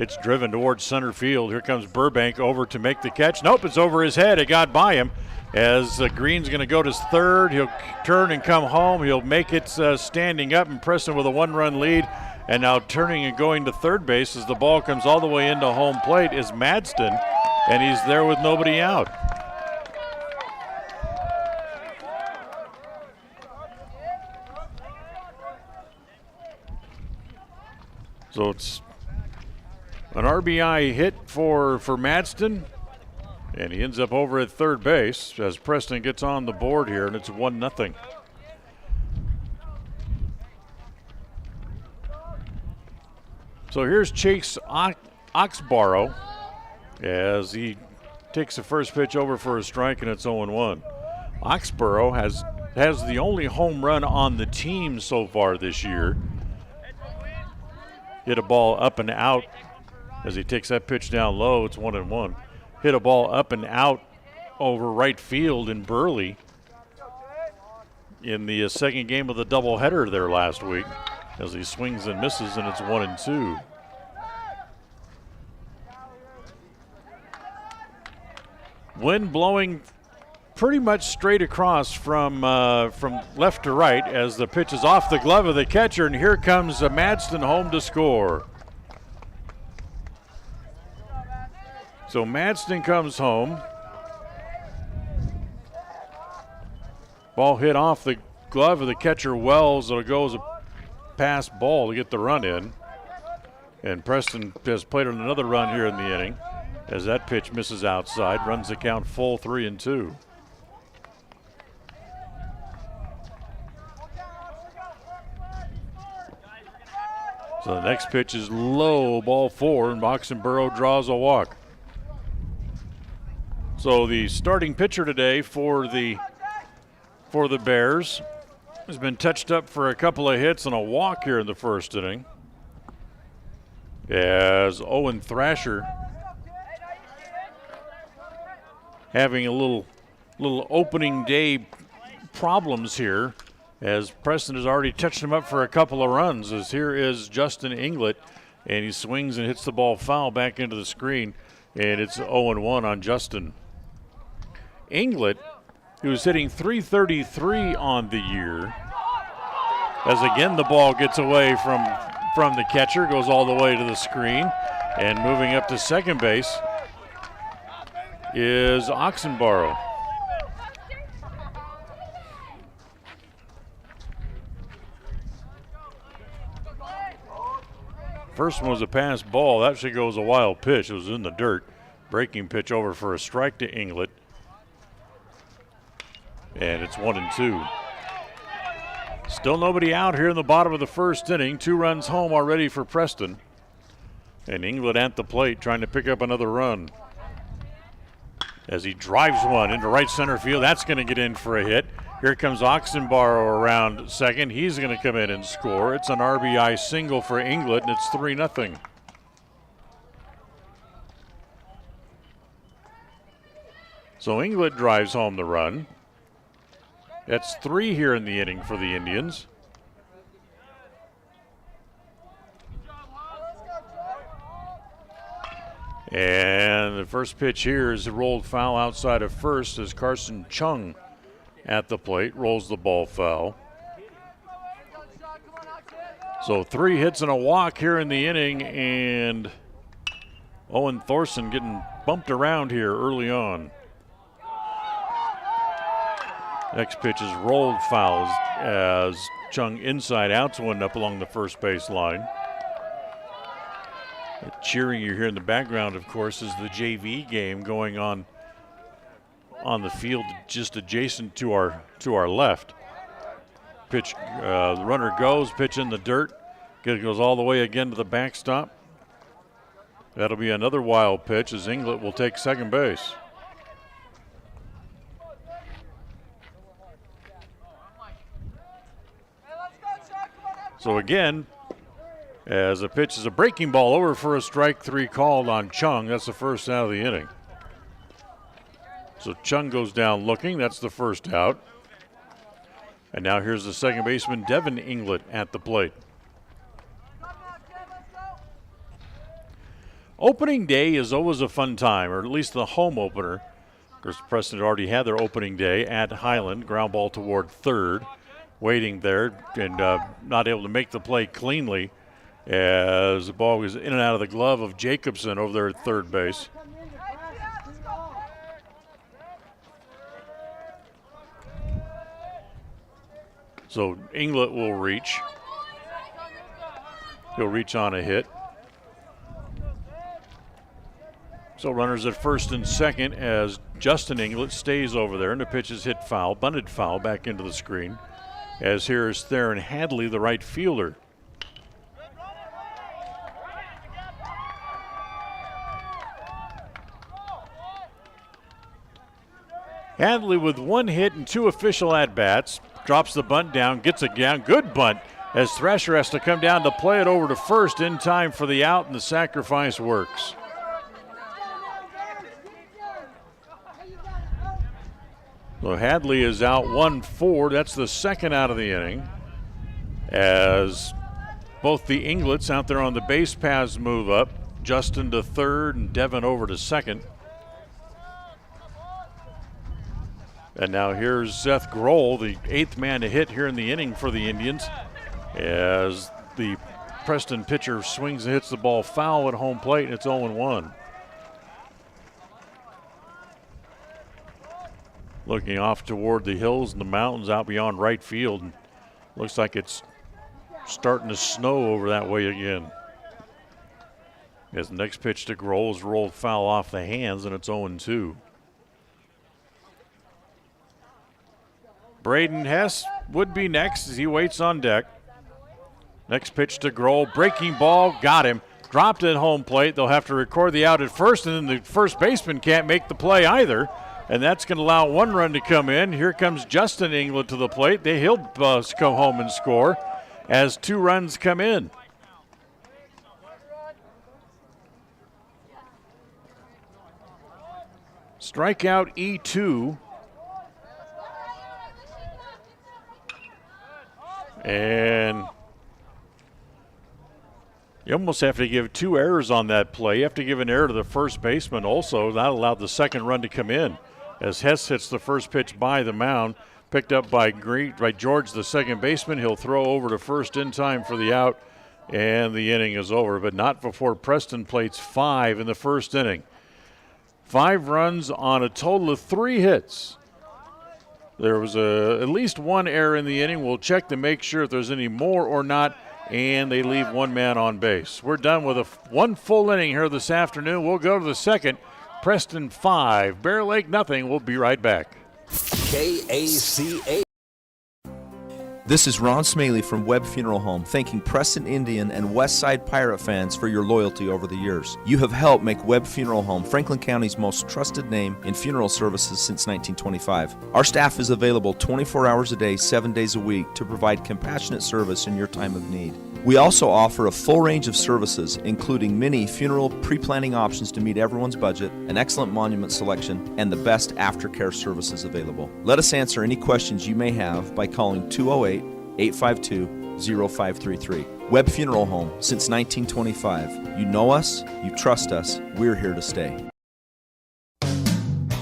Speaker 1: It's driven towards center field. Here comes Burbank over to make the catch. Nope, it's over his head. It got by him. As Green's going to go to third, he'll turn and come home. He'll make it standing up, and Preston with a 1-run lead. And now turning and going to third base as the ball comes all the way into home plate is Madston, and he's there with nobody out. So it's an RBI hit for Madston, and he ends up over at third base as Preston gets on the board here, and it's 1-0. So here's Chase Oxborough as he takes the first pitch over for a strike, and it's 0-1. Oxborough has the only home run on the team so far this year. Hit a ball up and out as he takes that pitch down low. It's 1-1. Hit a ball up and out over right field in Burley in the second game of the doubleheader there last week as he swings and misses, and it's 1-2. Wind blowing pretty much straight across from left to right as the pitch is off the glove of the catcher, and here comes Madston home to score. So Madston comes home. Ball hit off the glove of the catcher Wells. It'll go as a pass ball to get the run in. And Preston has played on another run here in the inning as that pitch misses outside, runs the count full 3-2. So the next pitch is low, ball 4, and Oxenborough draws a walk. So the starting pitcher today for the Bears has been touched up for a couple of hits and a walk here in the first inning, as Owen Thrasher having a little opening day problems here, as Preston has already touched him up for a couple of runs. As here is Justin Inglett, and he swings and hits the ball foul back into the screen, and it's 0-1 on Justin. Inglett, who's hitting .333 on the year, as again the ball gets away from the catcher, goes all the way to the screen, and moving up to second base is Oxenborough. First one was a pass ball. That actually goes a wild pitch. It was in the dirt. Breaking pitch over for a strike to Inglett. And it's 1-2. Still nobody out here in the bottom of the first inning. 2 runs home already for Preston. And Inglett at the plate trying to pick up another run. As he drives one into right center field. That's going to get in for a hit. Here comes Oxenborough around second. He's going to come in and score. It's an RBI single for Inglett, and it's 3-0. So Inglett drives home the run. That's 3 here in the inning for the Indians. And the first pitch here is a rolled foul outside of first as Carson Chung at the plate rolls the ball foul. So 3 hits and a walk here in the inning, and Owen Thorson getting bumped around here early on. Next pitch is rolled foul as Chung inside outs one up along the first base line. The cheering you hear in the background, of course, is the JV game going on the field just adjacent to our left. Pitch, the runner goes, pitch in the dirt. It goes all the way again to the backstop. That'll be another wild pitch as Inglett will take second base. So again, as a pitch is a breaking ball over for a strike 3 called on Chung. That's the first out of the inning. So Chung goes down looking. That's the first out. And now here's the second baseman, Devin Inglett, at the plate. Opening day is always a fun time, or at least the home opener. Of course, Preston had already had their opening day at Highland. Ground ball toward third. Waiting there and not able to make the play cleanly as the ball was in and out of the glove of Jacobson over there at third base. So Inglet will reach. He'll reach on a hit. So runners at first and second as Justin Inglet stays over there, and the pitch is hit foul, bunted foul back into the screen. As here is Theron Hadley, the right fielder. Hadley with one hit and two official at-bats. Drops the bunt down, gets it down. Good bunt as Thresher has to come down to play it over to first in time for the out, and the sacrifice works. So Hadley is out 1-4. That's the second out of the inning. As both the Inglets out there on the base paths move up. Justin to third and Devin over to second. And now here's Seth Grohl, the eighth man to hit here in the inning for the Indians. As the Preston pitcher swings and hits the ball foul at home plate, and it's 0-1. Looking off toward the hills and the mountains out beyond right field. And looks like it's starting to snow over that way again. As the next pitch to Grohl is rolled foul off the hands, and it's 0-2. Braden Hess would be next as he waits on deck. Next pitch to Grohl, breaking ball, got him. Dropped at home plate. They'll have to record the out at first, and then the first baseman can't make the play either. And that's going to allow one run to come in. Here comes Justin Inglet to the plate. He'll come home and score as two runs come in. Strikeout E2. And you almost have to give two errors on that play. You have to give an error to the first baseman also. That allowed the second run to come in. As Hess hits the first pitch by the mound, picked up by George, the second baseman. He'll throw over to first in time for the out, and the inning is over, but not before Preston plates 5 in the first inning. 5 runs on a total of 3 hits. There was at least one error in the inning. We'll check to make sure if there's any more or not, and they leave one man on base. We're done with one full inning here this afternoon. We'll go to the second. Preston 5, Bear Lake nothing. We'll be right back.
Speaker 3: KACA.
Speaker 14: This is Ron Smaley from Webb Funeral Home, thanking Preston Indian and Westside Pirate fans for your loyalty over the years. You have helped make Webb Funeral Home Franklin County's most trusted name in funeral services since 1925. Our staff is available 24 hours a day, 7 days a week to provide compassionate service in your time of need. We also offer a full range of services, including many funeral pre-planning options to meet everyone's budget, an excellent monument selection, and the best aftercare services available. Let us answer any questions you may have by calling 208-852-0533. Webb Funeral Home, since 1925. You know us, you trust us, we're here to stay.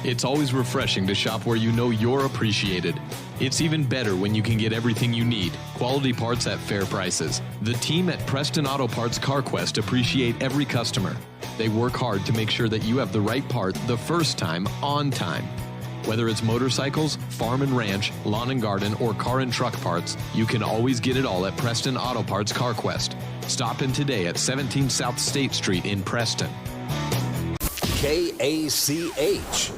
Speaker 15: It's always refreshing to shop where you know you're appreciated. It's even better when you can get everything you need, quality parts at fair prices. The team at Preston Auto Parts CarQuest appreciate every customer. They work hard to make sure that you have the right part the first time, on time. Whether it's motorcycles, farm and ranch, lawn and garden, or car and truck parts, you can always get it all at Preston Auto Parts CarQuest. Stop in today at 17 South State Street in Preston.
Speaker 3: KACH.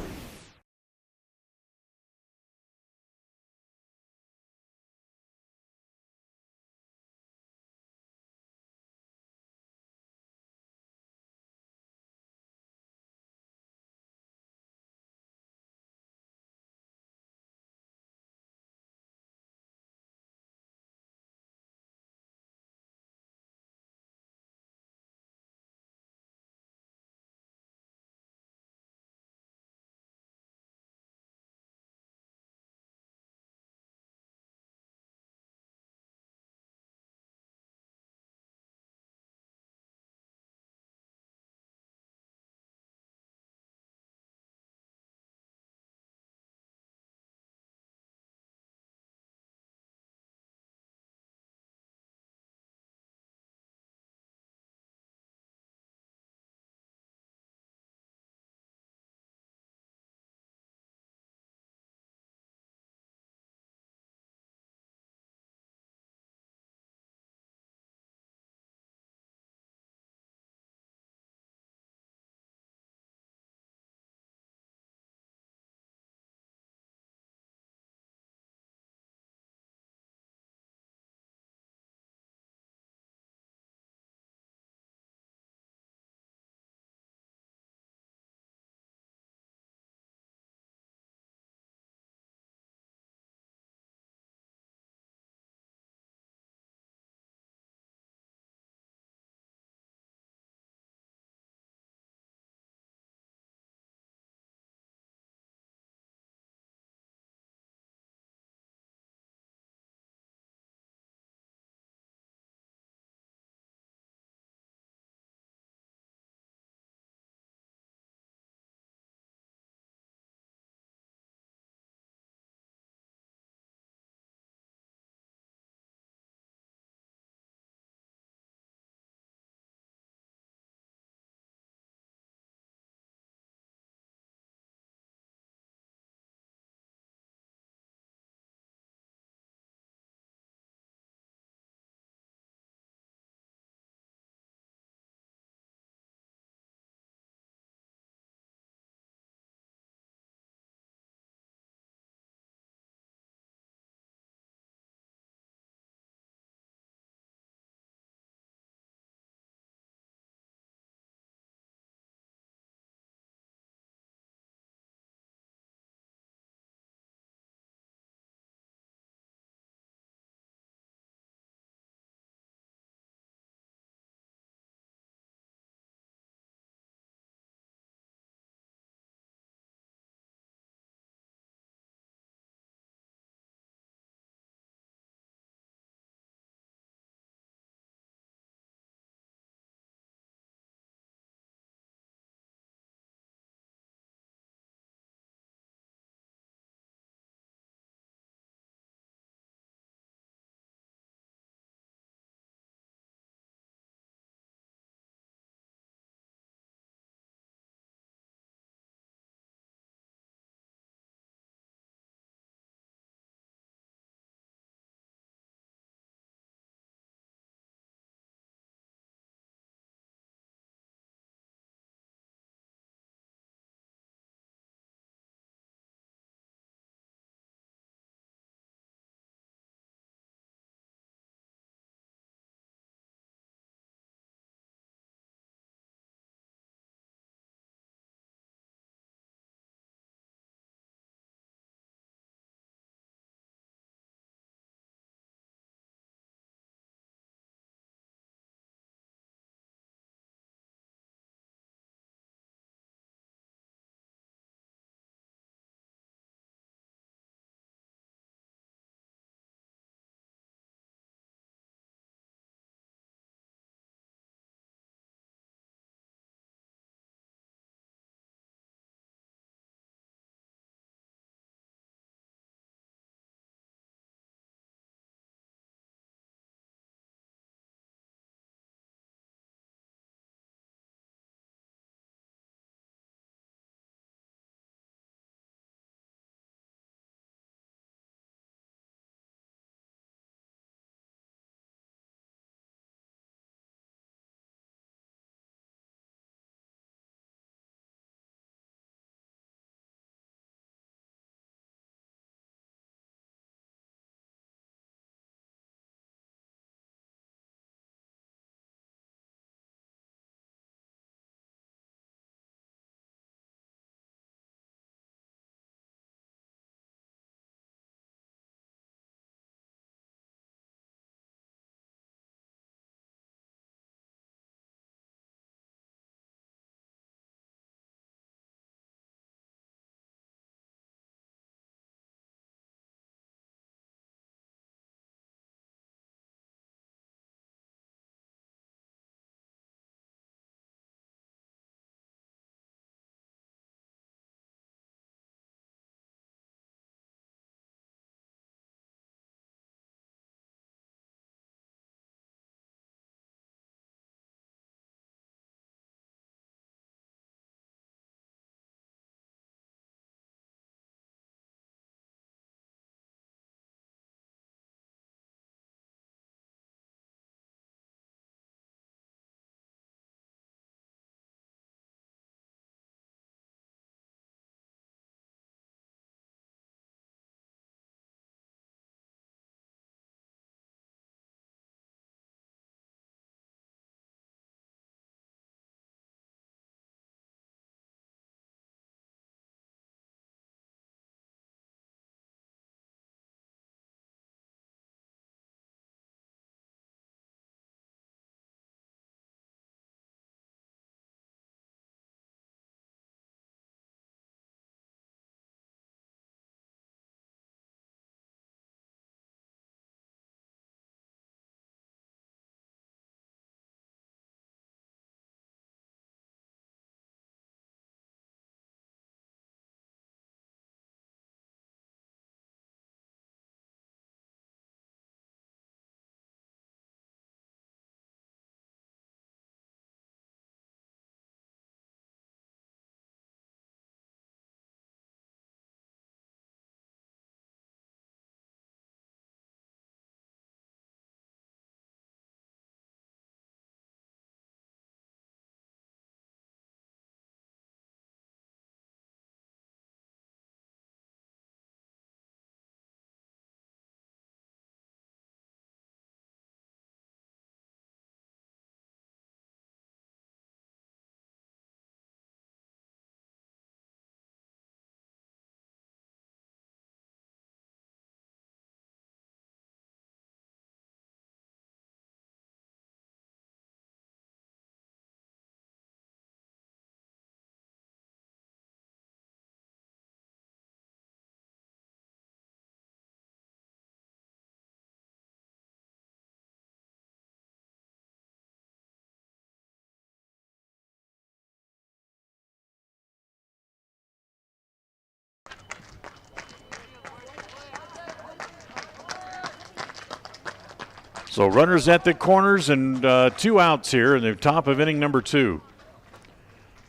Speaker 1: So runners at the corners and 2 outs here in the top of inning number 2.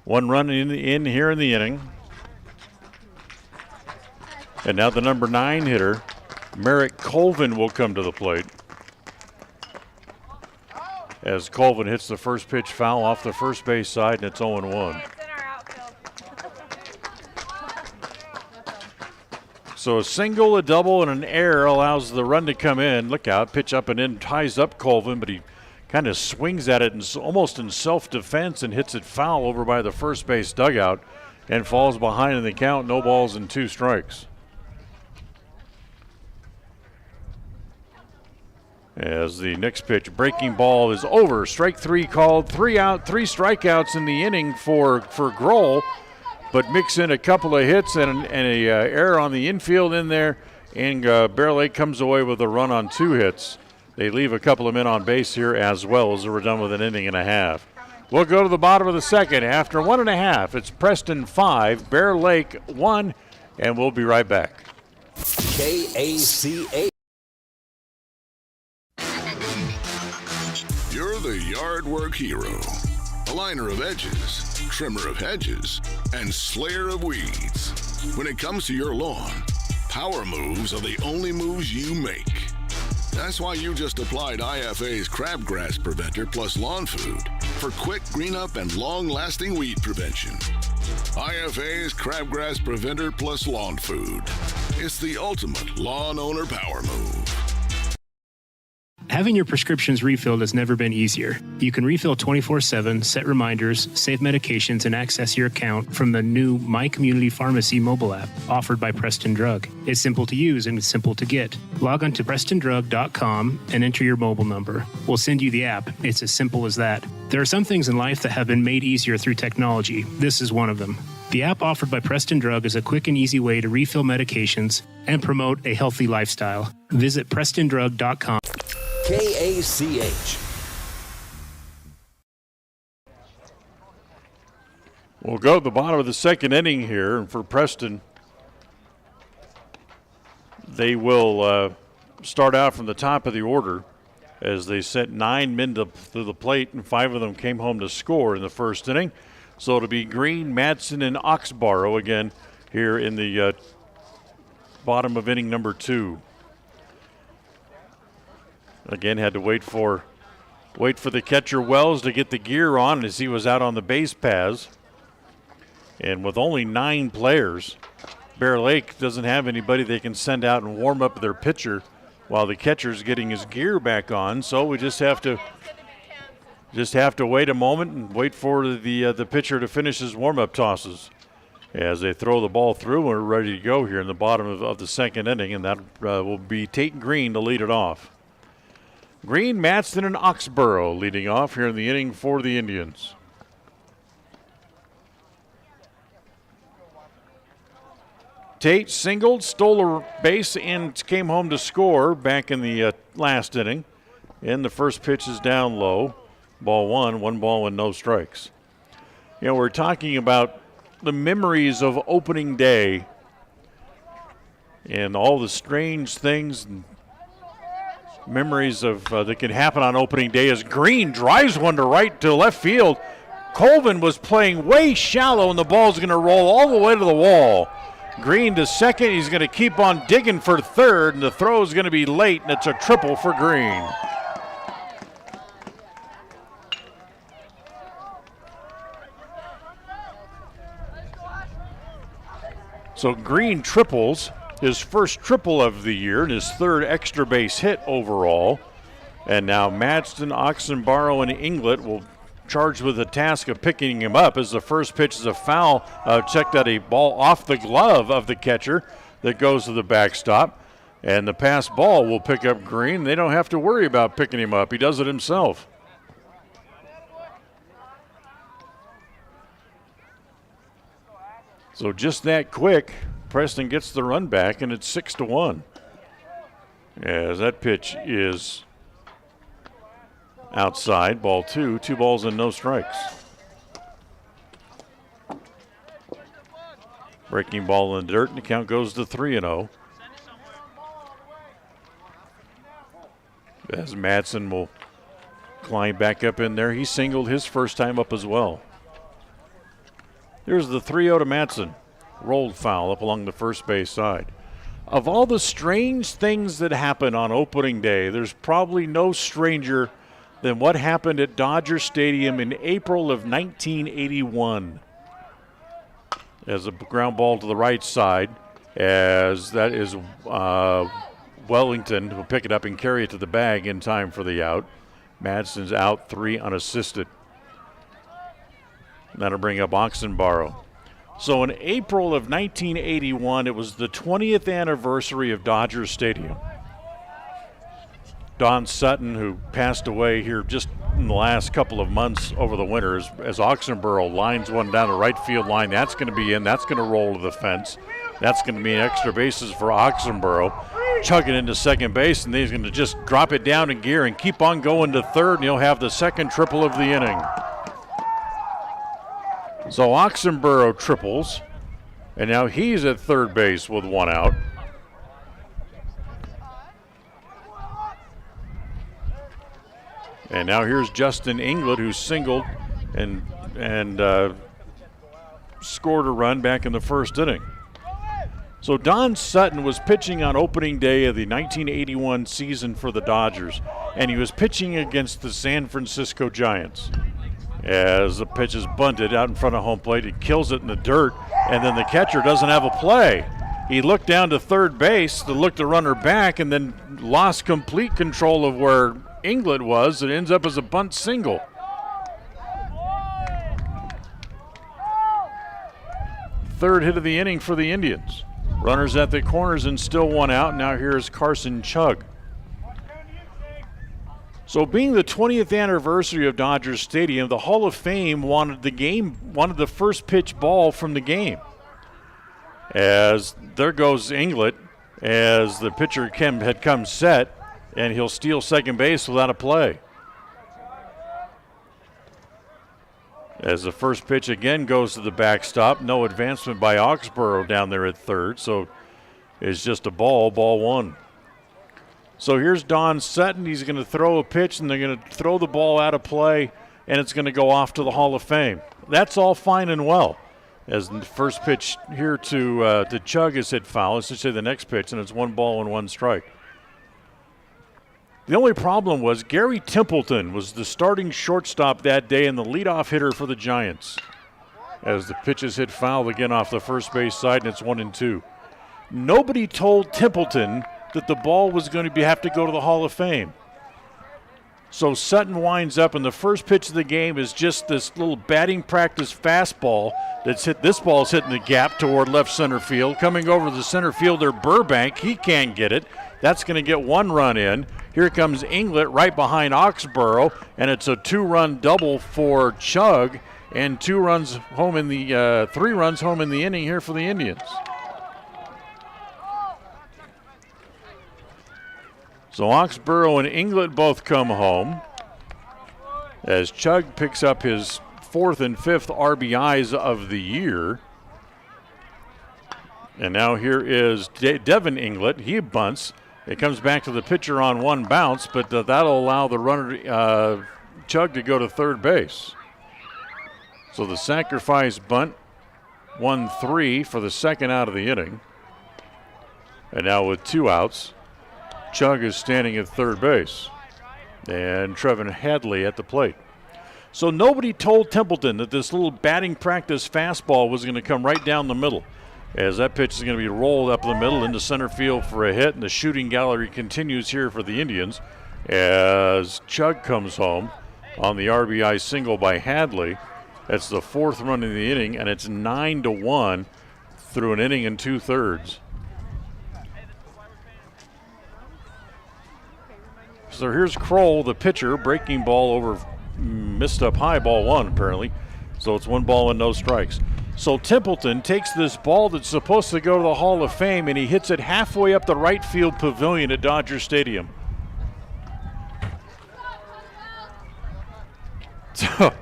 Speaker 1: 1 run in here in the inning. And now the number 9 hitter, Merrick Colvin, will come to the plate. As Colvin hits the first pitch foul off the first base side, and it's 0-1. So a single, a double, and an error allows the run to come in. Look out, pitch up and in, ties up Colvin, but he kind of swings at it and almost in self-defense and hits it foul over by the first base dugout and falls behind in the count. No balls and 2 strikes. As the next pitch, breaking ball is over. Strike 3 called, 3 out, 3 strikeouts in the inning for Grohl. But mix in a couple of hits and a error on the infield in there, and Burley comes away with a run on 2 hits. They leave a couple of men on base here as well as we're done with an inning and a half. We'll go to the bottom of the second. After 1.5, it's Preston 5, Bear Lake 1, and we'll be right back.
Speaker 3: KACH.
Speaker 16: You're the yard work hero. Aligner of edges, trimmer of hedges, and slayer of weeds. When it comes to your lawn, power moves are the only moves you make. That's why you just applied IFA's Crabgrass Preventer plus Lawn Food for quick green up and long-lasting weed prevention. IFA's Crabgrass Preventer plus Lawn Food. It's the ultimate lawn owner power move.
Speaker 17: Having your prescriptions refilled has never been easier. You can refill 24/7, set reminders, save medications, and access your account from the new My Community Pharmacy mobile app offered by Preston Drug. It's simple to use and it's simple to get. Log on to PrestonDrug.com and enter your mobile number. We'll send you the app. It's as simple as that. There are some things in life that have been made easier through technology. This is one of them. The app offered by Preston Drug is a quick and easy way to refill medications and promote a healthy lifestyle. Visit PrestonDrug.com.
Speaker 3: KACH.
Speaker 1: We'll go to the bottom of the second inning here, and for Preston, they will start out from the top of the order as they sent 9 men to the plate, and 5 of them came home to score in the first inning. So it'll be Green, Madsen, and Oxborough again here in the bottom of inning number 2. Again, had to wait for the catcher Wells to get the gear on as he was out on the base paths. And with only 9 players, Bear Lake doesn't have anybody they can send out and warm up their pitcher while the catcher's getting his gear back on. So we just have to wait a moment and wait for the pitcher to finish his warm-up tosses as they throw the ball through. And we're ready to go here in the bottom of the second inning, and that will be Tate Green to lead it off. Green, Madsen, and Oxborough leading off here in the inning for the Indians. Tate singled, stole a base, and came home to score back in the last inning. And the first pitch is down low. Ball 1 ball and no strikes. You know, we're talking about the memories of opening day and all the strange things and memories of that can happen on opening day as Green drives one to left field. Colvin was playing way shallow, and the ball's going to roll all the way to the wall. Green to second. He's going to keep on digging for third, and the throw is going to be late, and it's a triple for Green. So Green triples, his first triple of the year and his third extra base hit overall. And now Madsen, Oxenborough, and Inglet will charge with the task of picking him up as the first pitch is a foul. Checked out a ball off the glove of the catcher that goes to the backstop. And the pass ball will pick up Green. They don't have to worry about picking him up. He does it himself. So just that quick, Preston gets the run back, and it's 6-1. As that pitch is outside, ball 2, 2 balls and no strikes. Breaking ball in the dirt, and the count goes to 3-0. As Madsen will climb back up in there. He singled his first time up as well. Here's the 3-0 to Madsen. Rolled foul up along the first base side. Of all the strange things that happen on opening day, there's probably no stranger than what happened at Dodger Stadium in April of 1981. As a ground ball to the right side, as that is Wellington will pick it up and carry it to the bag in time for the out. Madsen's out 3 unassisted. That'll bring up Oxenborough. So in April of 1981, it was the 20th anniversary of Dodger Stadium. Don Sutton, who passed away here just in the last couple of months over the winter, as Oxenborough lines one down the right field line. That's going to be in. That's going to roll to the fence. That's going to be extra bases for Oxenborough. Chugging into second base, and then he's going to just drop it down in gear and keep on going to third, and he'll have the second triple of the inning. So Oxenborough triples, and now he's at third base with one out. And now here's Justin Inglet, who singled and scored a run back in the first inning. So Don Sutton was pitching on opening day of the 1981 season for the Dodgers, and he was pitching against the San Francisco Giants. As the pitch is bunted out in front of home plate, he kills it in the dirt, and then the catcher doesn't have a play. He looked down to third base to look the runner back and then lost complete control of where Inglet was. It ends up as a bunt single. Third hit of the inning for the Indians. Runners at the corners and still one out. Now here's Carson Chug. So being the 20th anniversary of Dodger Stadium, the Hall of Fame wanted the first pitch ball from the game. As there goes Inglet, as the pitcher had come set, and he'll steal second base without a play. As the first pitch again goes to the backstop, no advancement by Oxborough down there at third, so it's just a ball one. So here's Don Sutton. He's going to throw a pitch, and they're going to throw the ball out of play, and it's going to go off to the Hall of Fame. That's all fine and well. As the first pitch here to Chug is hit foul, let's just say the next pitch, and it's 1 ball and 1 strike. The only problem was Gary Templeton was the starting shortstop that day and the leadoff hitter for the Giants. As the pitch is hit foul again off the first base side, and it's 1-2. Nobody told Templeton that the ball was going to have to go to the Hall of Fame. So Sutton winds up, and the first pitch of the game is just this little batting practice fastball that's hit. This ball's hitting the gap toward left center field. Coming over the center fielder, Burbank. He can't get it. That's going to get 1 run in. Here comes Inglet right behind Oxborough, and it's a 2-run double for Chug, and 3 runs home in the inning here for the Indians. So Oxborough and Inglet both come home as Chug picks up his 4th and 5th RBIs of the year. And now here is Devin Inglet. He bunts. It comes back to the pitcher on 1 bounce, but that'll allow the runner, Chug, to go to third base. So the sacrifice bunt, 1-3 for the second out of the inning. And now with 2 outs, Chug is standing at third base. And Trevin Hadley at the plate. So nobody told Templeton that this little batting practice fastball was going to come right down the middle. As that pitch is going to be rolled up the middle into center field for a hit, and the shooting gallery continues here for the Indians as Chug comes home on the RBI single by Hadley. That's the 4th run in the inning, and it's 9-1 through an inning and 2/3. So here's Kroll, the pitcher, breaking ball over, missed up high, ball 1 apparently. So it's 1 ball and no strikes. So Templeton takes this ball that's supposed to go to the Hall of Fame, and he hits it halfway up the right field pavilion at Dodger Stadium. So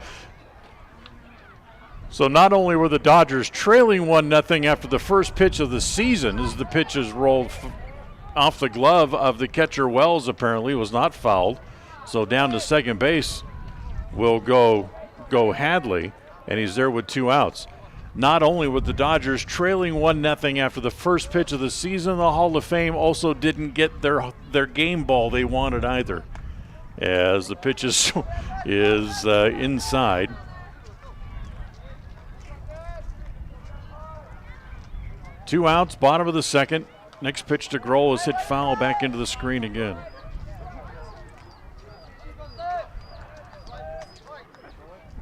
Speaker 1: not only were the Dodgers trailing 1-0 after the first pitch of the season as the pitch is rolled off the glove of the catcher Wells, apparently, was not fouled. So down to second base will go Hadley, and he's there with 2 outs. Not only with the Dodgers trailing 1-0 after the first pitch of the season, the Hall of Fame also didn't get their game ball they wanted either, as the pitch is inside. Two outs, bottom of the second. Next pitch to Grohl is hit foul back into the screen again.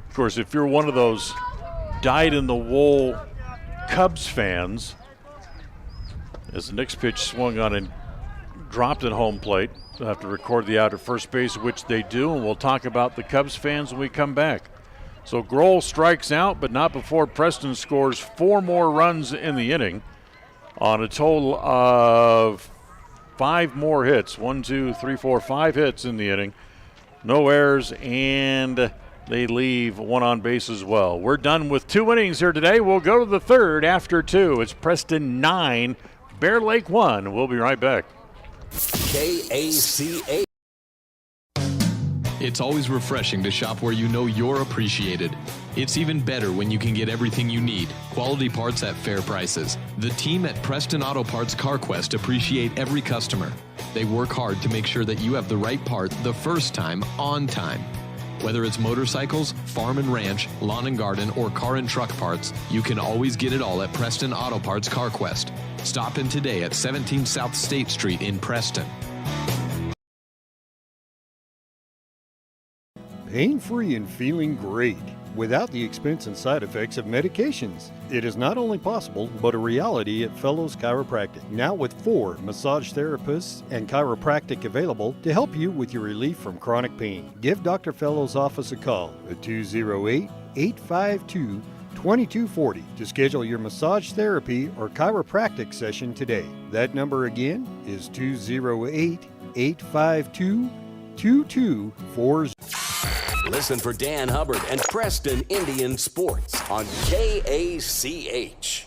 Speaker 1: Of course, if you're one of those dyed-in-the-wool Cubs fans, as the next pitch swung on and dropped at home plate, they'll have to record the out at first base, which they do, and we'll talk about the Cubs fans when we come back. So Grohl strikes out, but not before Preston scores 4 more runs in the inning on a total of 5 more hits. 1, 2, 3, 4, 5 hits in the inning. No errors, and they leave 1 on base as well. We're done with 2 innings here today. We'll go to the third after 2. It's Preston 9, Bear Lake 1. We'll be right back.
Speaker 3: KACA.
Speaker 15: It's always refreshing to shop where you know you're appreciated. It's even better when you can get everything you need. Quality parts at fair prices. The team at Preston Auto Parts CarQuest appreciate every customer. They work hard to make sure that you have the right part the first time, on time. Whether it's motorcycles, farm and ranch, lawn and garden, or car and truck parts, you can always get it all at Preston Auto Parts CarQuest. Stop in today at 17 South State Street in Preston.
Speaker 18: Pain-free and feeling great without the expense and side effects of medications. It is not only possible, but a reality at Fellows Chiropractic. Now with 4 massage therapists and chiropractic available to help you with your relief from chronic pain. Give Dr. Fellows' office a call at 208-852-2240 to schedule your massage therapy or chiropractic session today. That number again is 208-852-2240.
Speaker 3: Listen for Dan Hubbard and Preston Indian Sports on KACH.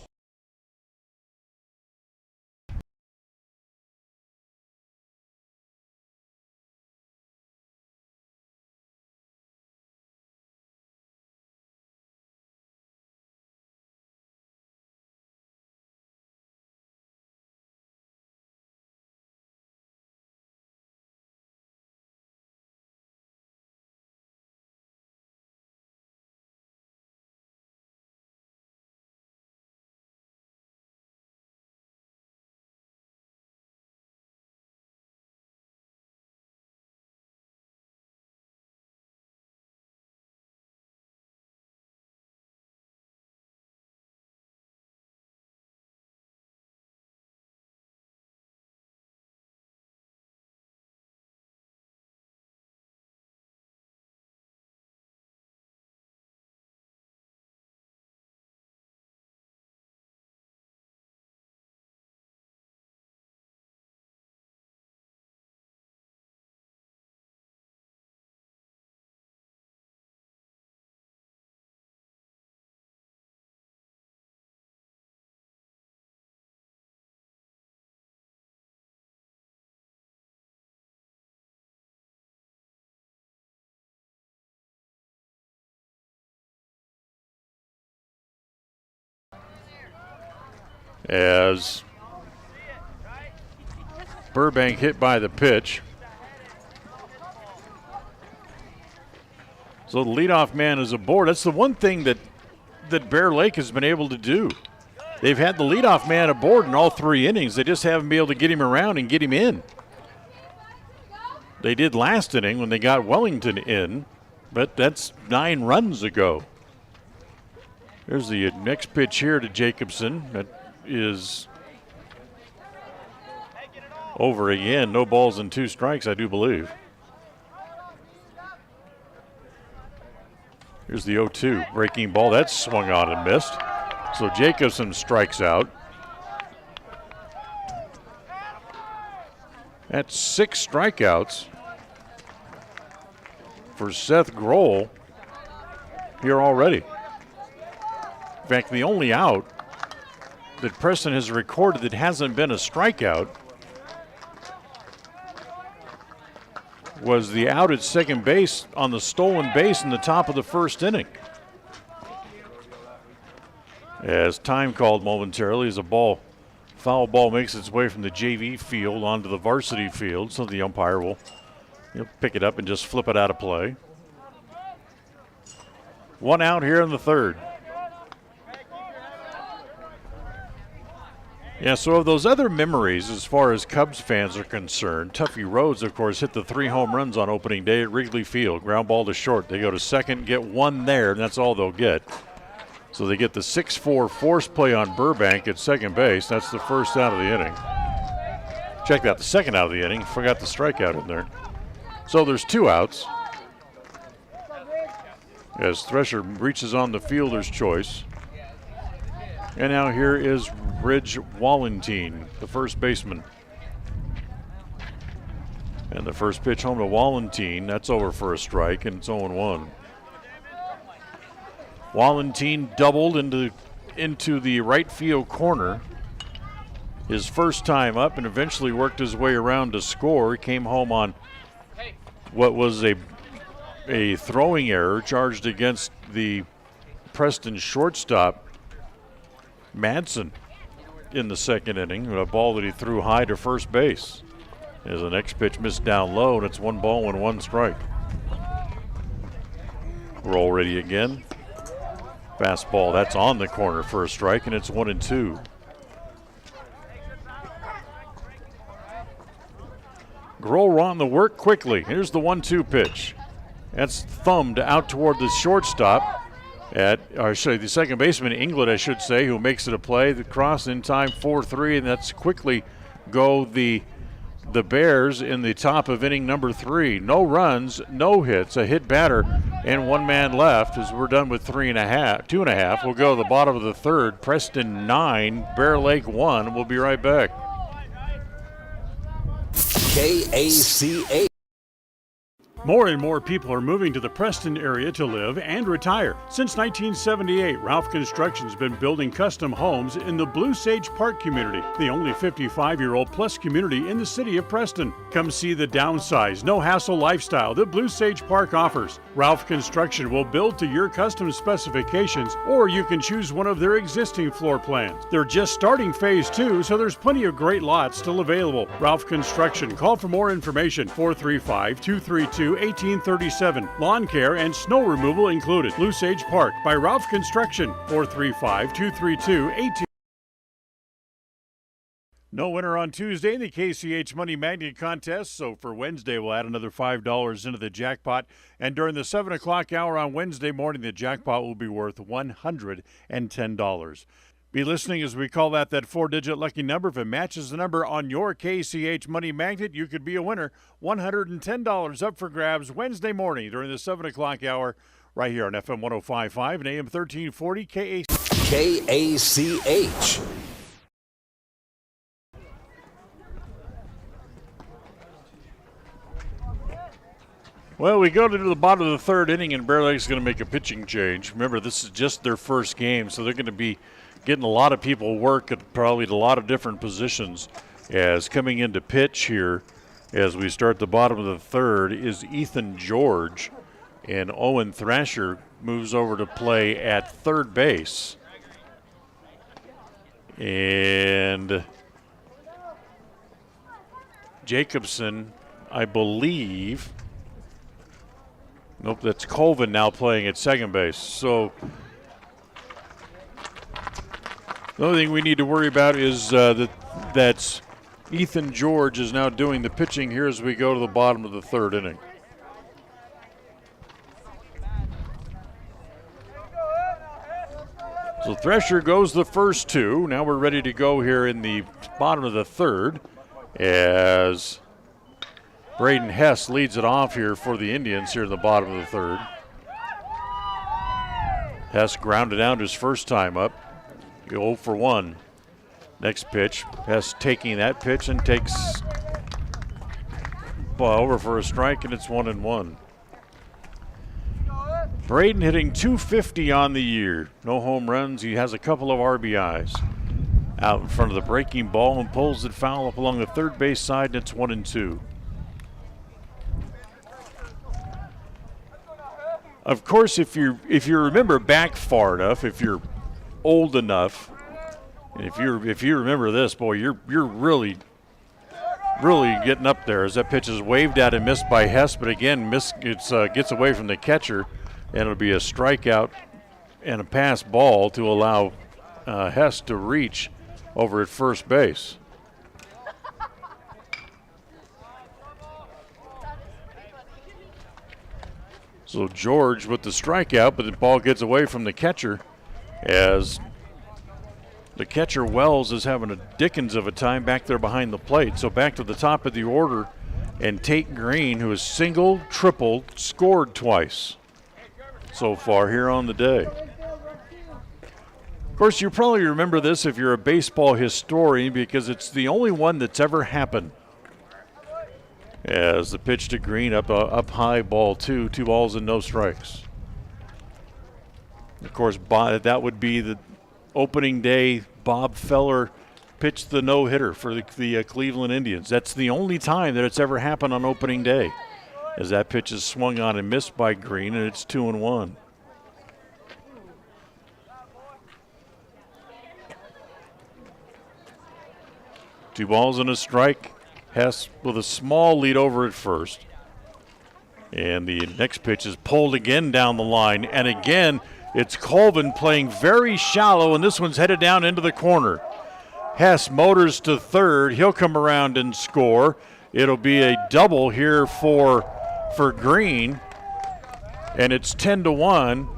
Speaker 1: As Burbank hit by the pitch. So the leadoff man is aboard. That's the one thing that Bear Lake has been able to do. They've had the leadoff man aboard in all 3 innings. They just haven't been able to get him around and get him in. They did last inning when they got Wellington in, but that's 9 runs ago. There's the next pitch here to Jacobson. That is over again. No balls and 2 strikes, I do believe. Here's the 0-2 breaking ball. That's swung on and missed. So Jacobson strikes out. That's 6 strikeouts for Seth Grohl here already. In fact, the only out that Preston has recorded that hasn't been a strikeout was the out at second base on the stolen base in the top of the first inning. As time called momentarily as foul ball makes its way from the JV field onto the varsity field, so the umpire will pick it up and just flip it out of play. One out here in the third. Yeah, so of those other memories as far as Cubs fans are concerned, Tuffy Rhodes, of course, hit the 3 home runs on opening day at Wrigley Field. Ground ball to short. They go to second, get one there, and that's all they'll get. So they get the 6-4 force play on Burbank at second base. That's the first out of the inning. Check that, the second out of the inning. Forgot the strikeout in there. So there's 2 outs. As Thresher reaches on the fielder's choice. And now here is Ridge Wallentine, the first baseman. And the first pitch home to Wallentine. That's over for a strike, and it's 0-1. Wallentine doubled into the right field corner. His first time up, and eventually worked his way around to score. He came home on what was a throwing error charged against the Preston shortstop, Madsen, in the second inning, a ball that he threw high to first base. As the next pitch missed down low, and it's 1 ball and 1 strike. Roll ready again. Fastball, that's on the corner for a strike, and it's 1-2. Grohl on the work quickly. Here's the 1-2 pitch. That's thumbed out toward the shortstop. The second baseman, England, I should say, who makes it a play. The cross in time, 4-3, and that's quickly go the Bears in the top of inning number 3. No runs, no hits, a hit batter, and 1 man left as we're done with 2.5. We'll go to the bottom of the third. Preston 9, Bear Lake 1. We'll be right back.
Speaker 3: KACH.
Speaker 2: More and more people are moving to the Preston area to live and retire. Since 1978, Ralph Construction's been building custom homes in the Blue Sage Park community, the only 55-year-old plus community in the city of Preston. Come see the downsized, no-hassle lifestyle that Blue Sage Park offers. Ralph Construction will build to your custom specifications, or you can choose one of their existing floor plans. They're just starting phase 2, so there's plenty of great lots still available. Ralph Construction. Call for more information, 435-232-1837. Lawn care and snow removal included. Blue Sage Park by Ralph Construction, 435-232-1837. No winner on Tuesday in the KCH Money Magnet Contest, so for Wednesday we'll add another $5 into the jackpot. And during the 7 o'clock hour on Wednesday morning, the jackpot will be worth $110. Be listening as we call that 4-digit lucky number. If it matches the number on your KCH Money Magnet, you could be a winner. $110 up for grabs Wednesday morning during the 7 o'clock hour right here on FM 105.5 and AM 1340
Speaker 3: KACH.
Speaker 1: Well, we go to the bottom of the third inning, and Bear Lake's going to make a pitching change. Remember, this is just their first game, so they're going to be getting a lot of people work at probably a lot of different positions. As coming into pitch here, as we start the bottom of the third, is Ethan George, and Owen Thrasher moves over to play at third base. And Jacobson, I believe. Nope, that's Colvin now playing at second base. So the only thing we need to worry about is that's Ethan George is now doing the pitching here as we go to the bottom of the third inning. So Thresher goes the first 2. Now we're ready to go here in the bottom of the third as Braden Hess leads it off here for the Indians here in the bottom of the third. Hess grounded out his first time up. 0 for 1. Next pitch, Hess taking that pitch and takes ball over for a strike, and it's 1-1. Braden hitting .250 on the year. No home runs. He has a couple of RBIs. Out in front of the breaking ball and pulls it foul up along the third base side, and it's 1-2. Of course, if you remember back far enough, if you're old enough, and if you remember this, boy, you're really getting up there as that pitch is waved at and missed by Hess, but again, gets away from the catcher, and it'll be a strikeout and a pass ball to allow Hess to reach over at first base. So George with the strikeout, but the ball gets away from the catcher as the catcher Wells is having a dickens of a time back there behind the plate. So back to the top of the order, and Tate Green, who has singled, tripled, scored twice so far here on the day. Of course, you probably remember this if you're a baseball historian because it's the only one that's ever happened. As the pitch to Green up high, ball 2 balls and no strikes. Of course, that would be the opening day. Bob Feller pitched the no-hitter for the Cleveland Indians. That's the only time that it's ever happened on opening day, as that pitch is swung on and missed by Green, and it's 2-1. Two balls and a strike. Hess with a small lead over at first. And the next pitch is pulled again down the line. And again, it's Colvin playing very shallow, and this one's headed down into the corner. Hess motors to third. He'll come around and score. It'll be a double here for Green. And it's 10-1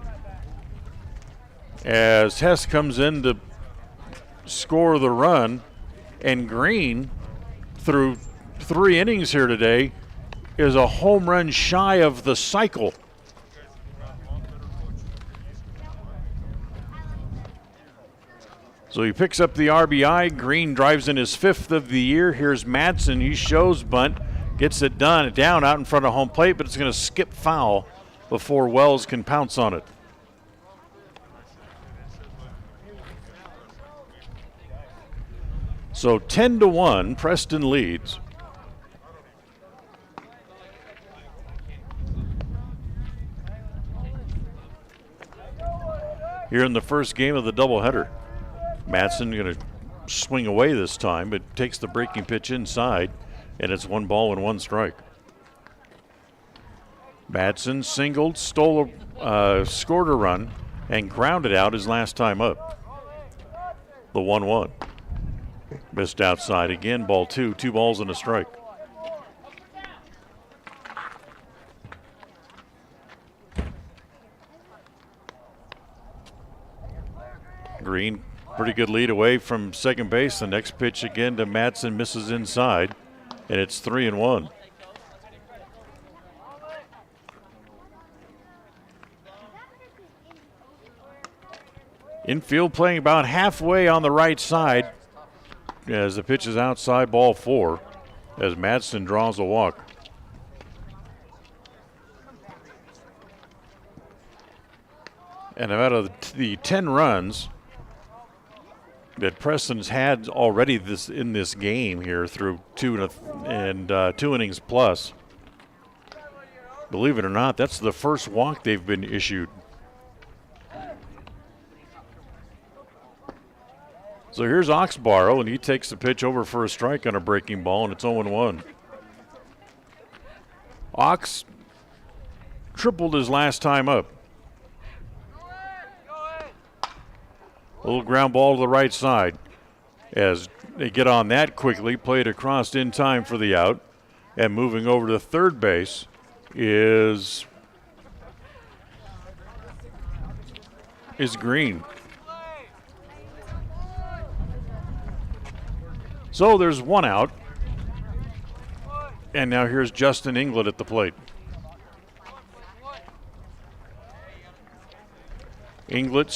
Speaker 1: as Hess comes in to score the run. And Green, through 3 innings here today, is a home run shy of the cycle. So he picks up the RBI. Green drives in his 5th of the year. Here's Madsen. He shows bunt, gets it down out in front of home plate, but it's going to skip foul before Wells can pounce on it. So 10-1, Preston leads. Here in the first game of the doubleheader. Madsen going to swing away this time, but takes the breaking pitch inside, and it's 1 ball and 1 strike. Madsen singled, scored a run, and grounded out his last time up. The 1-1. Missed outside again, ball 2, 2 balls and a strike. Green, pretty good lead away from second base. The next pitch again to Madsen, misses inside, and it's 3-1. Infield playing about halfway on the right side as the pitch is outside, ball 4, as Madsen draws a walk. And out of the 10 runs that Preston's had already in this game here through 2 innings plus, believe it or not, that's the first walk they've been issued. So here's Oxborough, and he takes the pitch over for a strike on a breaking ball, and it's 0-1. Ox tripled his last time up. A little ground ball to the right side. As they get on that quickly, played across in time for the out. And moving over to third base is Green. So there's 1 out. And now here's Justin Inglet at the plate. Inglet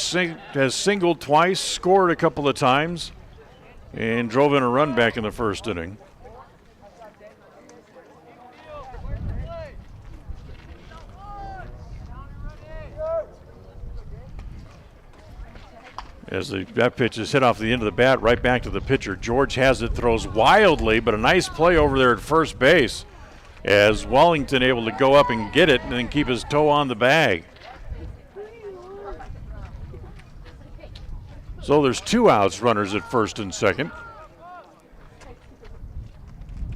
Speaker 1: has singled twice, scored a couple of times, and drove in a run back in the first inning. As that pitch is hit off the end of the bat, right back to the pitcher. George has it, throws wildly, but a nice play over there at first base as Wellington able to go up and get it and then keep his toe on the bag. So there's 2 outs, runners at first and second.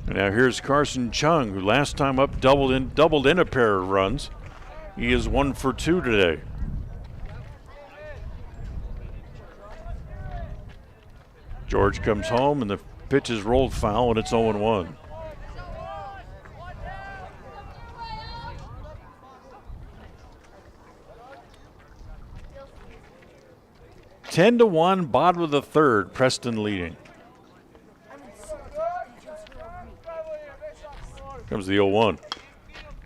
Speaker 1: And now here's Carson Chung, who last time up doubled in a pair of runs. He is 1 for 2 today. George comes home and the pitch is rolled foul and it's 0-1. Ten to 1, bottom of the third, Preston leading. Comes the 0-1.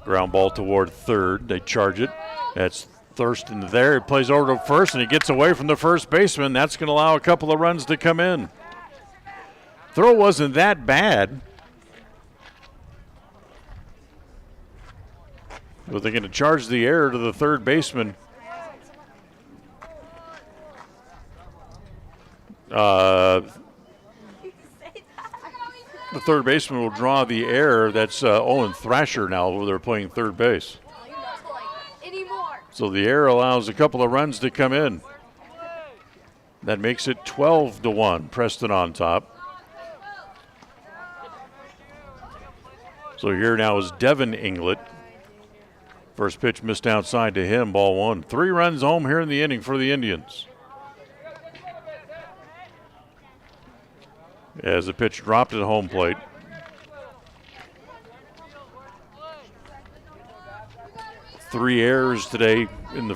Speaker 1: Ground ball toward third. They charge it. That's Thurston there. He plays over to first, and he gets away from the first baseman. That's going to allow a couple of runs to come in. Throw wasn't that bad. But they're going to charge the error to the third baseman. The third baseman will draw the error. That's Owen Thrasher now, where they're playing third base. So the error allows a couple of runs to come in. That makes it 12 to 1. Preston on top. So here now is Devin Inglet. First pitch missed outside to him, ball 1. 3 runs home here in the inning for the Indians. As the pitch dropped at home plate. Three errors today in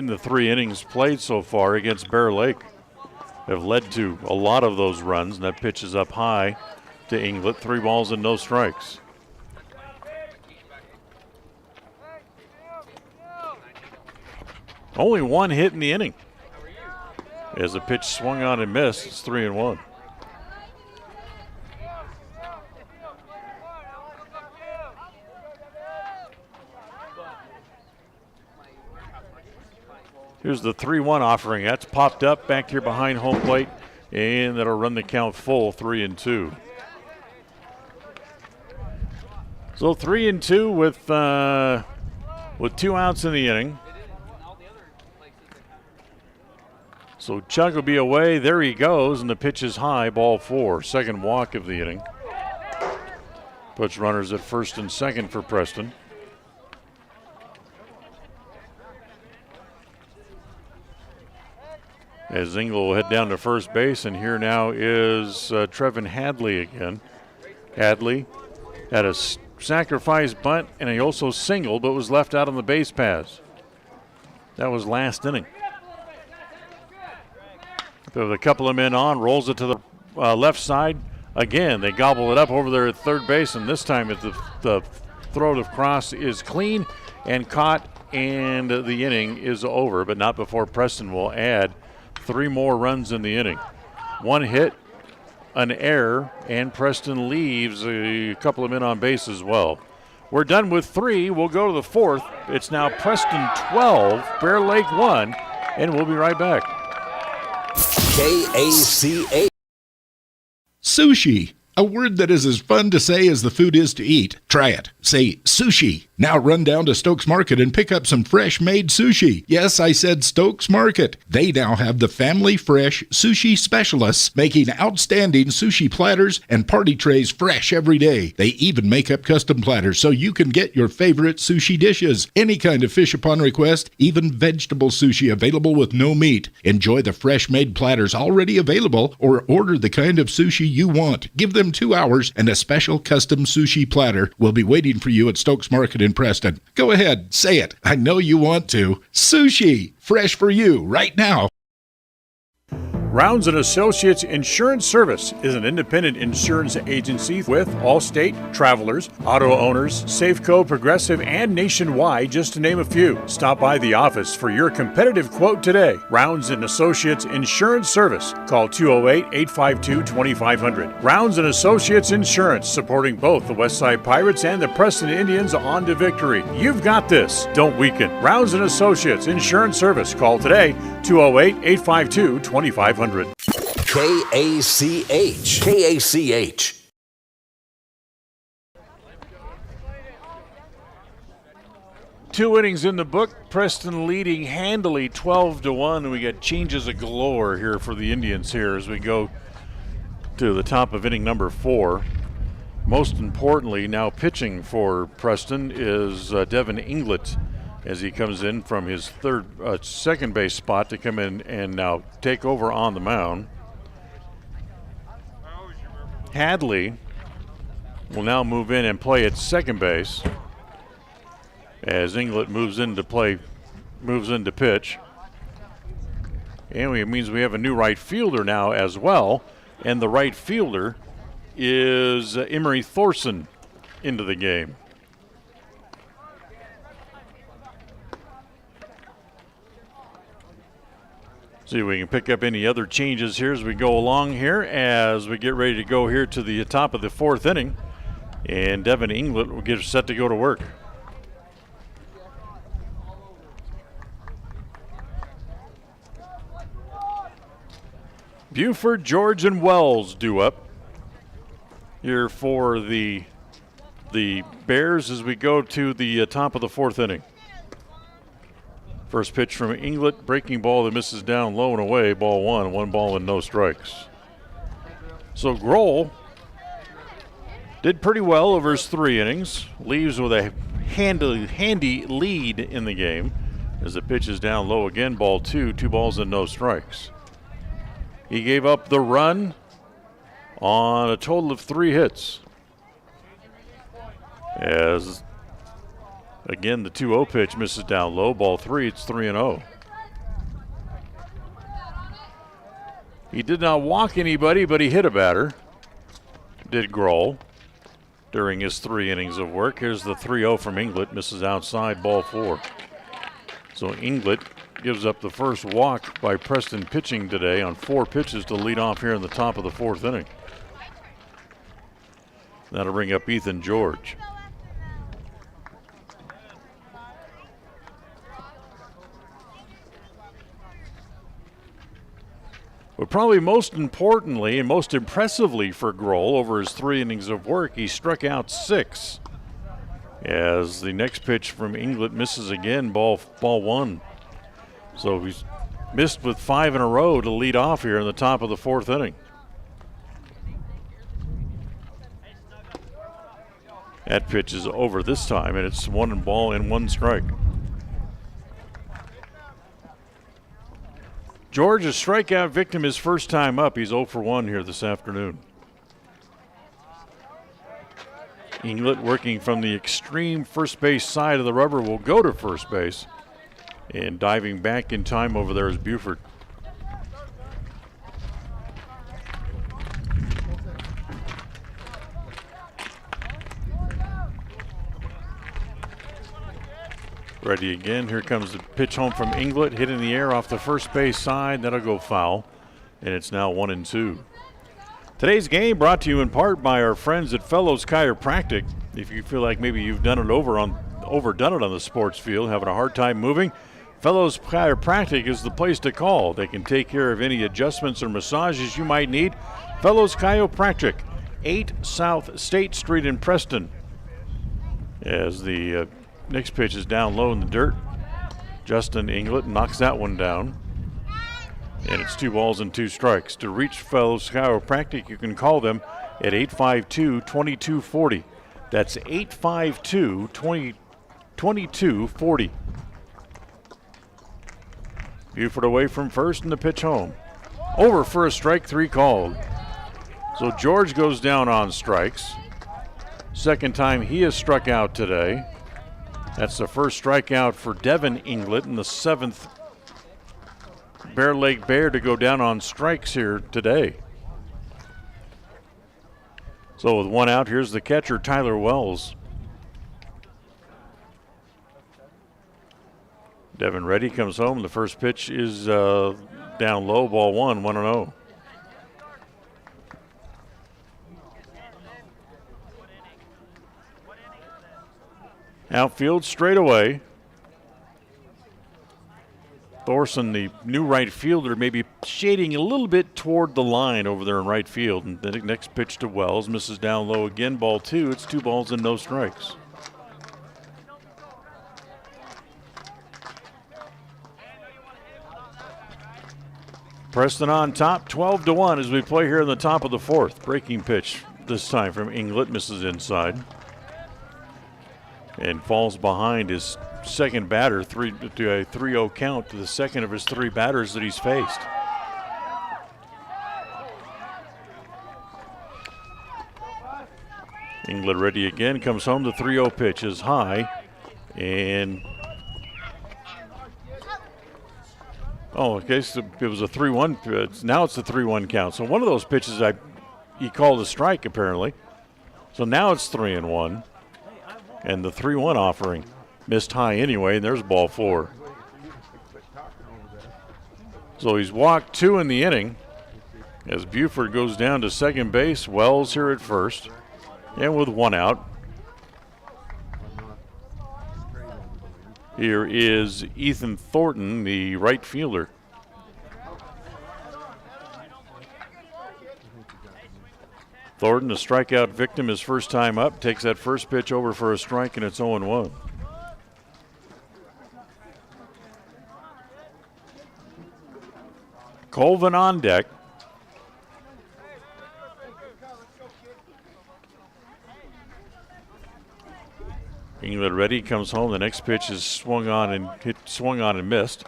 Speaker 1: the 3 innings played so far against Bear Lake have led to a lot of those runs, and that pitch is up high to Inglet. 3 balls and no strikes. Only 1 hit in the inning. As the pitch swung on and missed, it's 3-1. Here's the 3-1 offering. That's popped up back here behind home plate, and that'll run the count full, 3-2. So 3-2 with 2 outs in the inning. So Chuck will be away. There he goes, and the pitch is high, ball 4. Second walk of the inning. Puts runners at first and second for Preston. As Engel will head down to first base, and here now is Trevin Hadley again. Hadley had a sacrifice bunt, and he also singled, but was left out on the base paths. That was last inning. With a couple of men on, rolls it to the left side. Again, they gobble it up over there at third base, and this time the throw to cross is clean and caught, and the inning is over, but not before Preston will add 3 more runs in the inning. 1 hit, an error, and Preston leaves a couple of men on base as well. We're done with 3. We'll go to the 4th. It's now Preston 12, Bear Lake 1, and we'll be right back.
Speaker 3: KACA.
Speaker 4: Sushi. A word that is as fun to say as the food is to eat. Try it. Say sushi. Now run down to Stokes Market and pick up some fresh-made sushi. Yes, I said Stokes Market. They now have the family fresh sushi specialists making outstanding sushi platters and party trays fresh every day. They even make up custom platters so you can get your favorite sushi dishes. Any kind of fish upon request, even vegetable sushi available with no meat. Enjoy the fresh-made platters already available or order the kind of sushi you want. Give them 2 hours and a special custom sushi platter will be waiting for you at Stokes Market in Preston. Go ahead, say it. I know you want to. Sushi, fresh for you right now.
Speaker 1: Rounds & Associates Insurance Service is an independent insurance agency with Allstate, Travelers, Auto Owners, Safeco, Progressive, and Nationwide, just to name a few. Stop by the office for your competitive quote today. Rounds & Associates Insurance Service. Call 208-852-2500. Rounds & Associates Insurance, supporting both the Westside Pirates and the Preston Indians on to victory. You've got this. Don't weaken. Rounds & Associates Insurance Service. Call today, 208-852-2500.
Speaker 3: KACH. KACH.
Speaker 1: 2 innings in the book. Preston leading handily 12-1. We got changes of galore here for the Indians here as we go to the top of inning number 4. Most importantly, now pitching for Preston is Devin Inglett as he comes in from his second base spot to come in and now take over on the mound. Hadley will now move in and play at second base as Inglett moves into pitch. And it means we have a new right fielder now as well. And the right fielder is Emery Thorson into the game. See if we can pick up any other changes here as we go along here as we get ready to go here to the top of the 4th inning. And Devin Inglett will get set to go to work. Buford, George, and Wells due up here for the Bears as we go to the top of the 4th inning. First pitch from Inglett, breaking ball that misses down low and away, ball 1 ball and no strikes. So Grohl did pretty well over his 3 innings, leaves with a handy lead in the game as the pitch is down low again, ball 2 balls and no strikes. He gave up the run on a total of 3 hits. As again, the 2-0 pitch misses down low, ball 3, it's 3-0. He did not walk anybody, but he hit a batter, did Grohl, during his 3 innings of work. Here's the 3-0 from Inglett, misses outside, ball 4. So Inglett gives up the first walk by Preston pitching today on 4 pitches to lead off here in the top of the 4th inning. That'll bring up Ethan George. But probably most importantly and most impressively for Grohl over his 3 innings of work, he struck out 6. As the next pitch from Inglett misses again, ball 1. So he's missed with 5 in a row to lead off here in the top of the 4th inning. That pitch is over this time, and it's 1 ball and 1 strike. George, a strikeout victim his first time up. He's 0 for 1 here this afternoon. Inglett, working from the extreme first base side of the rubber, will go to first base. And diving back in time over there is Buford. Ready again. Here comes the pitch home from Inglett. Hit in the air off the first base side. That'll go foul. And it's now 1-2. Today's game brought to you in part by our friends at Fellows Chiropractic. If you feel like maybe you've done it overdone it on the sports field, having a hard time moving, Fellows Chiropractic is the place to call. They can take care of any adjustments or massages you might need. Fellows Chiropractic, 8 South State Street in Preston. As the next pitch is down low in the dirt, Justin Inglett knocks that one down. And it's 2 balls and 2 strikes. To reach Fellows Chiropractic, you can call them at 852-2240. That's 852-2240. Buford away from first and the pitch home. Over for a strike, 3 called. So George goes down on strikes. Second time he has struck out today. That's the first strikeout for Devin Inglett and the 7th Bear Lake Bear to go down on strikes here today. So with 1 out, here's the catcher, Tyler Wells. Devin Reddy comes home. The first pitch is down low, ball 1, 1-0. Outfield straight away. Thorson, the new right fielder, may be shading a little bit toward the line over there in right field. And the next pitch to Wells misses down low again, ball 2. It's 2 balls and no strikes. Preston on top, 12-1 as we play here in the top of the fourth. Breaking pitch this time from Inglet, misses inside. And falls behind his second batter, to a 3-0 count to the second of his three batters that he's faced. Inglet ready again, comes home. The 3-0 pitch is high. And okay, so it was a 3-1. Now it's a 3-1 count. So one of those pitches he called a strike apparently. So now it's 3-1. And the 3-1 offering missed high anyway, and there's ball 4. So he's walked 2 in the inning as Buford goes down to second base. Wells here at first, and with 1 out. Here is Ethan Thornton, the right fielder. Thornton, a strikeout victim, his first time up, takes that first pitch over for a strike, and it's 0-1. Colvin on deck. England ready, comes home. The next pitch is swung on and missed.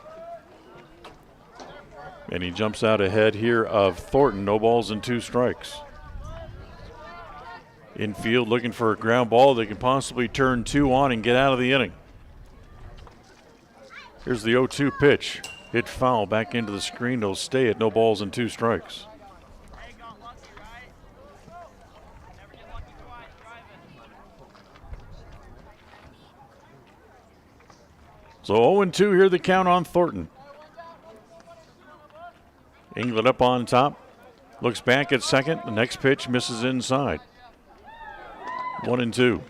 Speaker 1: And he jumps out ahead here of Thornton. No balls and 2 strikes. Infield looking for a ground ball that can possibly turn 2 on and get out of the inning. Here's the 0-2 pitch. Hit foul back into the screen. It'll stay at no balls and 2 strikes. So 0-2 here, the count on Thornton. England up on top. Looks back at second. The next pitch misses inside. 1-2.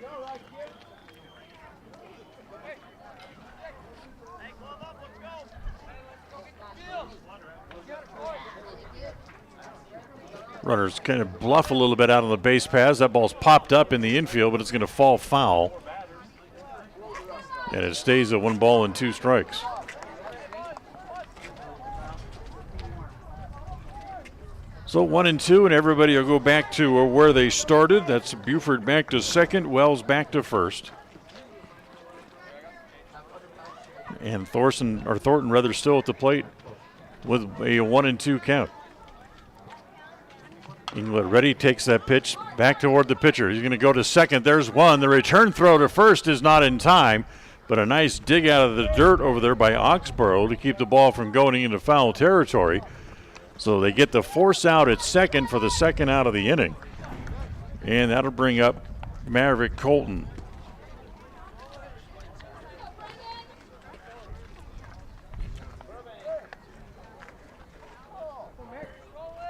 Speaker 1: Runners kind of bluff a little bit out on the base paths. That ball's popped up in the infield, but it's going to fall foul. And it stays at 1 ball and 2 strikes. So 1-2, and everybody will go back to where they started. That's Buford back to second, Wells back to first. And Thornton still at the plate with a 1-2 count. England ready, takes that pitch back toward the pitcher. He's going to go to second. There's one. The return throw to first is not in time, but a nice dig out of the dirt over there by Oxborough to keep the ball from going into foul territory. So they get the force out at second for the second out of the inning. And that'll bring up Maverick Colton.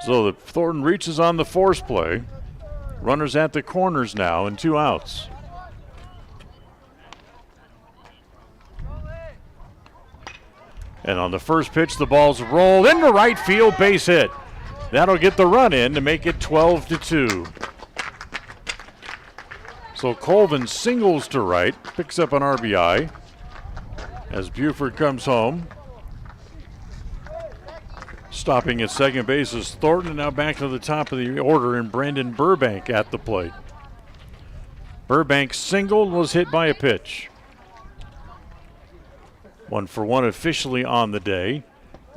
Speaker 1: So the Thornton reaches on the force play. Runners at the corners now and 2 outs. And on the first pitch, the ball's rolled into right field, base hit. That'll get the run in to make it 12-2. So Colvin singles to right, picks up an RBI as Buford comes home. Stopping at second base is Thornton, now back to the top of the order, and Brandon Burbank at the plate. Burbank singled, was hit by a pitch. 1-for-1 officially on the day.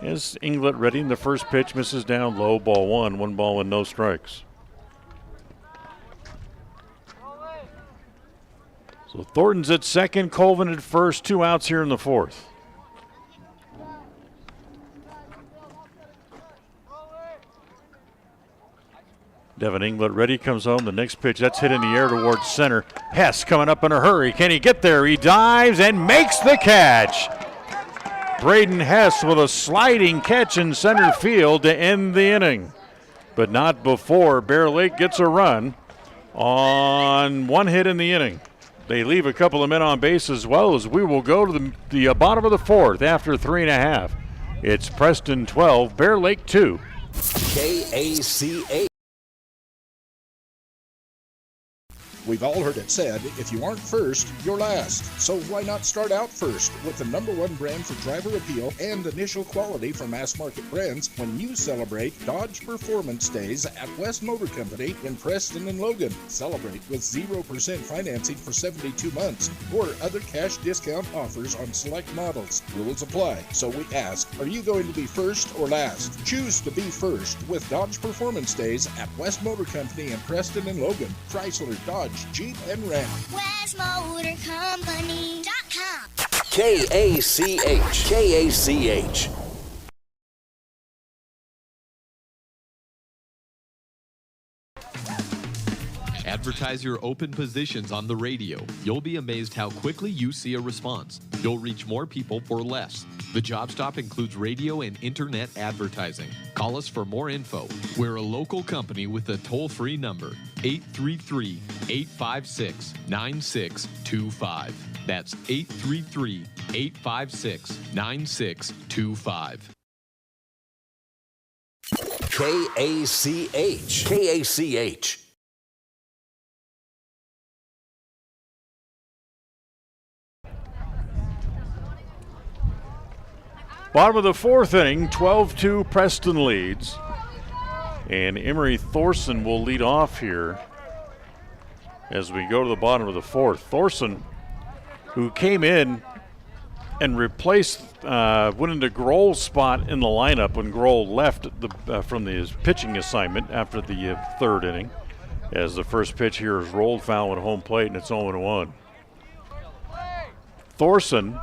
Speaker 1: As Inglet ready, the first pitch misses down low, ball 1, 1 ball and no strikes. So Thornton's at second, Colvin at first, 2 outs here in the fourth. Devin Inglet ready, comes home. The next pitch, that's hit in the air towards center. Hess coming up in a hurry. Can he get there? He dives and makes the catch. Braden Hess with a sliding catch in center field to end the inning. But not before Bear Lake gets a run on 1 hit in the inning. They leave a couple of men on base as well, as we will go to the bottom of the fourth after 3.5. It's Preston 12, Bear Lake 2.
Speaker 3: KACA.
Speaker 6: We've all heard it said, if you aren't first, you're last. So why not start out first with the #1 brand for driver appeal and initial quality for mass market brands when you celebrate Dodge Performance Days at West Motor Company in Preston and Logan. Celebrate with 0% financing for 72 months or other cash discount offers on select models. Rules apply. So we ask, are you going to be first or last? Choose to be first with Dodge Performance Days at West Motor Company in Preston and Logan. Chrysler, Dodge, Jeep, and Ram.
Speaker 7: WestMotorCompany.com.
Speaker 3: KACH. KACH.
Speaker 15: Advertise your open positions on the radio. You'll be amazed how quickly you see a response. You'll reach more people for less. The Job Stop includes radio and internet advertising. Call us for more info. We're a local company with a toll-free number, 833-856-9625. That's 833-856-9625.
Speaker 3: KACH. KACH.
Speaker 1: Bottom of the fourth inning, 12-2 Preston leads. And Emery Thorson will lead off here as we go to the bottom of the fourth. Thorson, who came in and replaced, went into Grohl's spot in the lineup when Grohl left from his pitching assignment after the third inning, as the first pitch here is rolled foul at home plate, and it's 0-1. Thorson,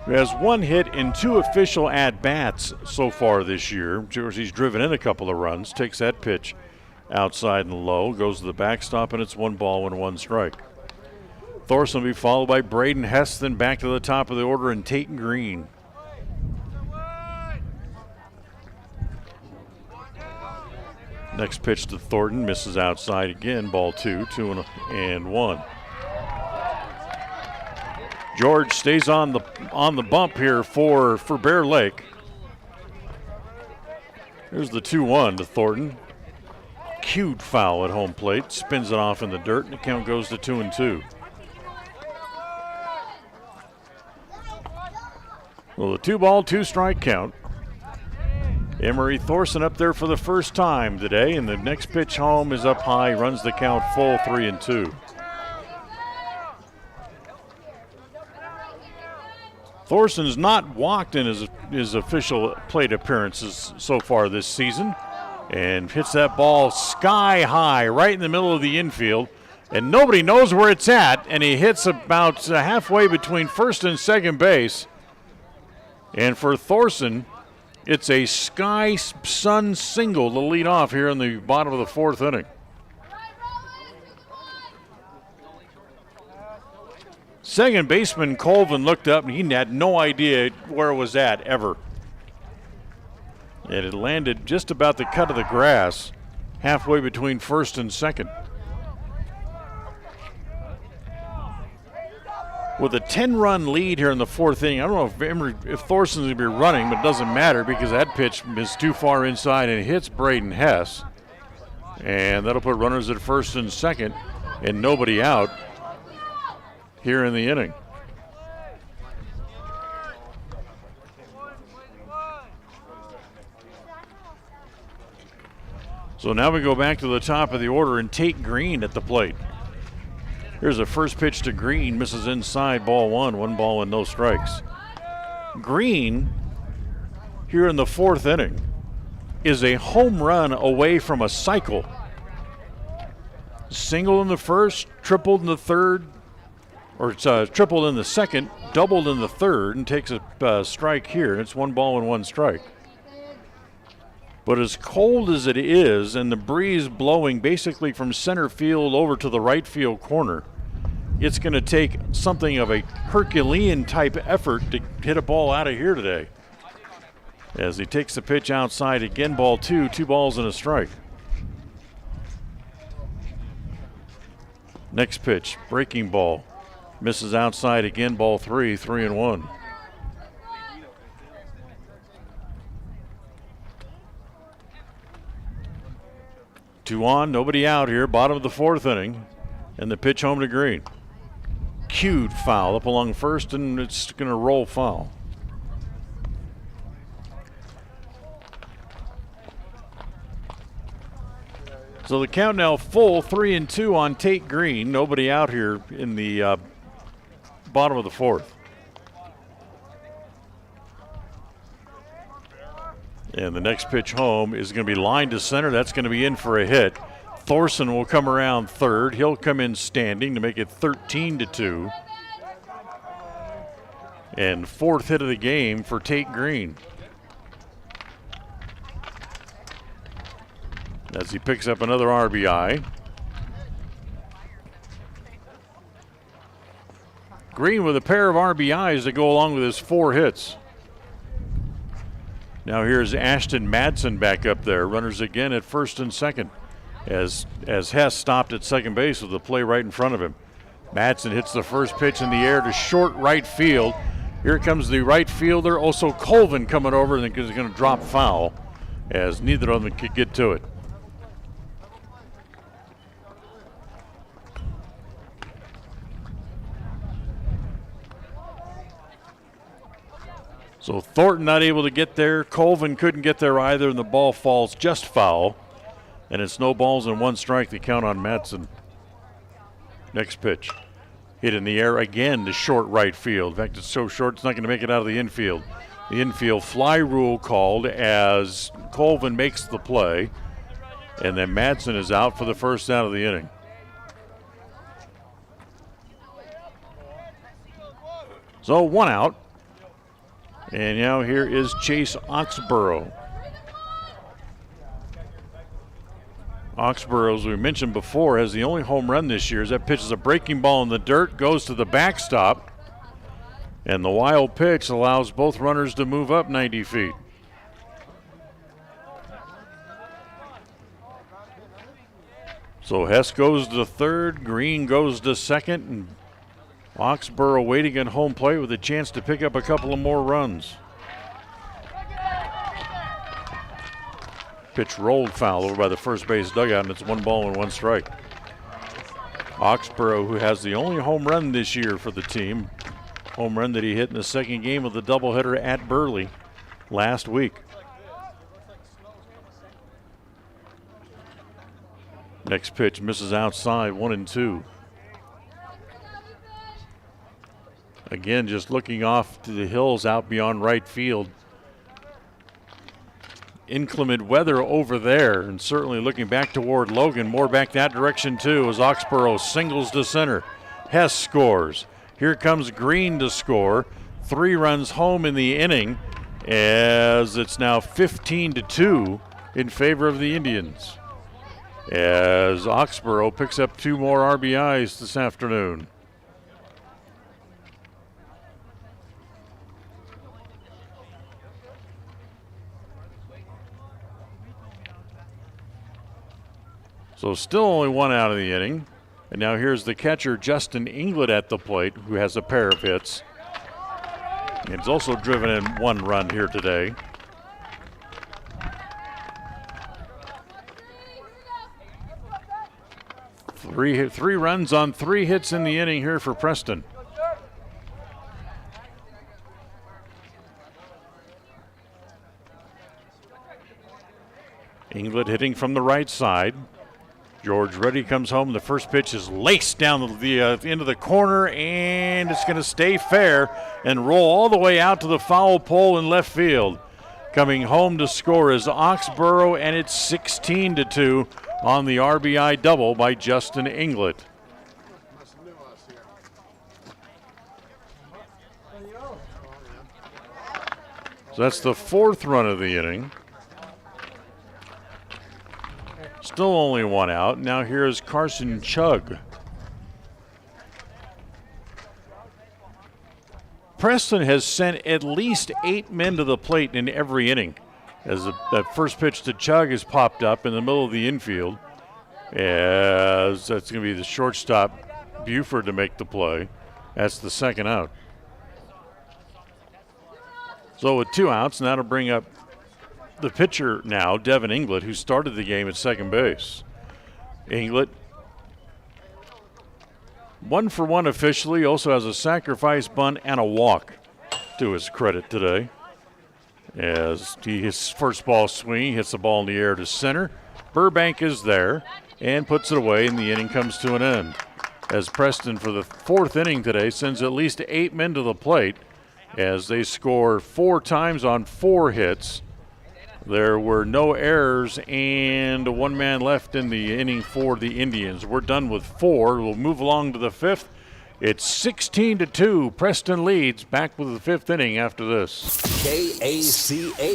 Speaker 1: who has one hit and 2 official at-bats so far this year. He's driven in a couple of runs, takes that pitch outside and low, goes to the backstop, and it's 1 ball and 1 strike. Thorson will be followed by Braden Hess, then back to the top of the order, and Tate Green. Next pitch to Thornton, misses outside again, ball 2, 2-1. George stays on the bump here for Bear Lake. Here's the 2-1 to Thornton. Cued foul at home plate, spins it off in the dirt, and the count goes to 2-2. Well, the 2-ball, 2-strike count. Emery Thorson up there for the first time today, and the next pitch home is up high, runs the count full, 3-2. Thorson's not walked in his official plate appearances so far this season, and hits that ball sky high right in the middle of the infield, and nobody knows where it's at, and he hits about halfway between first and second base. And for Thorson, it's a sky sun single to lead off here in the bottom of the fourth inning. Second baseman Colvin looked up, and he had no idea where it was at ever. And it landed just about the cut of the grass, halfway between first and second. With a 10-run lead here in the fourth inning, I don't know if Thorson's going to be running, but it doesn't matter because that pitch is too far inside and hits Braden Hess. And that'll put runners at first and second and nobody out here in the inning. So now we go back to the top of the order and Tate Green at the plate. Here's a first pitch to Green, misses inside, ball 1 ball and no strikes. Green, here in the fourth inning, is a home run away from a cycle. Single in the first, tripled in the third, or it's tripled in the second, doubled in the third, and takes a strike here. It's 1 ball and 1 strike. But as cold as it is, and the breeze blowing basically from center field over to the right field corner, it's going to take something of a Herculean type effort to hit a ball out of here today. As he takes the pitch outside again, ball 2 balls and a strike. Next pitch, breaking ball. Misses outside again, ball 3-1. 2 on, nobody out here, bottom of the 4th inning, and the pitch home to Green. Cued foul up along first, and it's going to roll foul. So the count now full, 3-2 on Tate Green. Nobody out here in the bottom of the 4th. And the next pitch home is going to be lined to center. That's going to be in for a hit. Thorson will come around third. He'll come in standing to make it 13-2. And 4th hit of the game for Tate Green. As he picks up another RBI. Green with a pair of RBIs to go along with his 4 hits. Now here's Ashton Madsen back up there. Runners again at first and second. As Hess stopped at second base with the play right in front of him. Madsen hits the first pitch in the air to short right field. Here comes the right fielder, also Colvin coming over, and is going to drop foul as neither of them could get to it. So Thornton not able to get there. Colvin couldn't get there either, and the ball falls just foul. And it's no balls and 1 strike to count on Madsen. Next pitch. Hit in the air again to short right field. In fact, it's so short it's not going to make it out of the infield. The infield fly rule called as Colvin makes the play. And then Madsen is out for the first out of the inning. So 1 out. And now here is Chase Oxborough. Oxborough, as we mentioned before, has the only home run this year. As that pitch is a breaking ball in the dirt, goes to the backstop. And the wild pitch allows both runners to move up 90 feet. So Hess goes to third, Green goes to second, and Oxborough waiting at home plate with a chance to pick up a couple of more runs. Pitch rolled foul over by the first base dugout, and it's 1 ball and 1 strike. Oxborough, who has the only home run this year for the team, home run that he hit in the second game of the doubleheader at Burley last week. Next pitch misses outside, 1-2. Again, just looking off to the hills out beyond right field. Inclement weather over there, and certainly looking back toward Logan, more back that direction too, as Oxborough singles to center. Hess scores. Here comes Green to score. 3 runs home in the inning, as it's now 15-2 in favor of the Indians. As Oxborough picks up 2 more RBIs this afternoon. So still only 1 out of the inning. And now here's the catcher, Justin Inglet, at the plate, who has a pair of hits. And he's also driven in 1 run here today. Three runs on 3 hits in the inning here for Preston. Inglet hitting from the right side. George Reddy comes home. The first pitch is laced down the end of the corner, and it's going to stay fair and roll all the way out to the foul pole in left field. Coming home to score is Oxborough, and it's 16-2 on the RBI double by Justin Inglet. So that's the 4th run of the inning. Still only 1 out. Now here's Carson Chug. Preston has sent at least 8 men to the plate in every inning, as that first pitch to Chug has popped up in the middle of the infield, as that's going to be the shortstop Buford to make the play. That's the 2nd out. So with 2 outs, now to bring up the pitcher now, Devin Inglet, who started the game at second base. Inglet, 1 for 1 officially, also has a sacrifice bunt and a walk to his credit today. As his first ball swing, hits the ball in the air to center. Burbank is there and puts it away, and the inning comes to an end. As Preston, for the 4th inning today, sends at least 8 men to the plate as they score 4 times on 4 hits. There were no errors and 1 man left in the inning for the Indians. We're done with 4. We'll move along to the 5th. It's 16-2. Preston leads. Back with the 5th inning after this.
Speaker 3: KACA.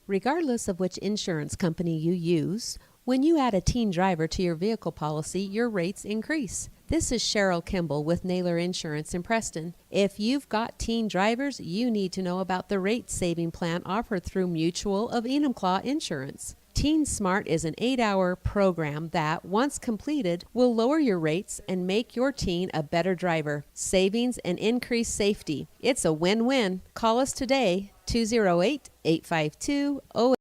Speaker 10: Regardless of which insurance company you use, when you add a teen driver to your vehicle policy, your rates increase. This is Cheryl Kimball with Naylor Insurance in Preston. If you've got teen drivers, you need to know about the rate-saving plan offered through Mutual of Enumclaw Insurance. Teen Smart is an 8-hour program that, once completed, will lower your rates and make your teen a better driver. Savings and increased safety. It's a win-win. Call us today, 208-852-08.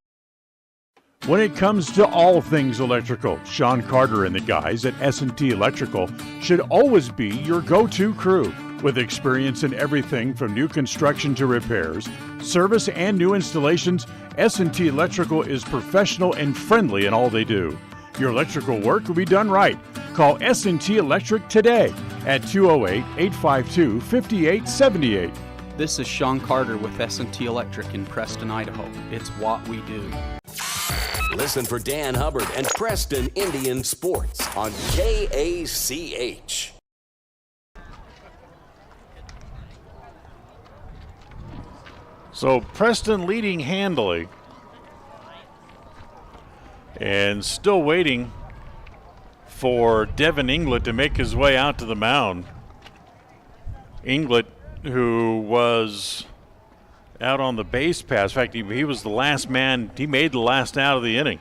Speaker 2: When it comes to all things electrical, Sean Carter and the guys at S&T Electrical should always be your go-to crew. With experience in everything from new construction to repairs, service, and new installations, S&T Electrical is professional and friendly in all they do. Your electrical work will be done right. Call S&T Electric today at 208-852-5878.
Speaker 5: This is Sean Carter with S&T Electric in Preston, Idaho. It's what we do.
Speaker 3: Listen for Dan Hubbard and Preston Indian Sports on KACH.
Speaker 1: So Preston leading handily and still waiting for Devin Inglet to make his way out to the mound. Inglet, who was out on the base pass. In fact, he was the last man. He made the last out of the inning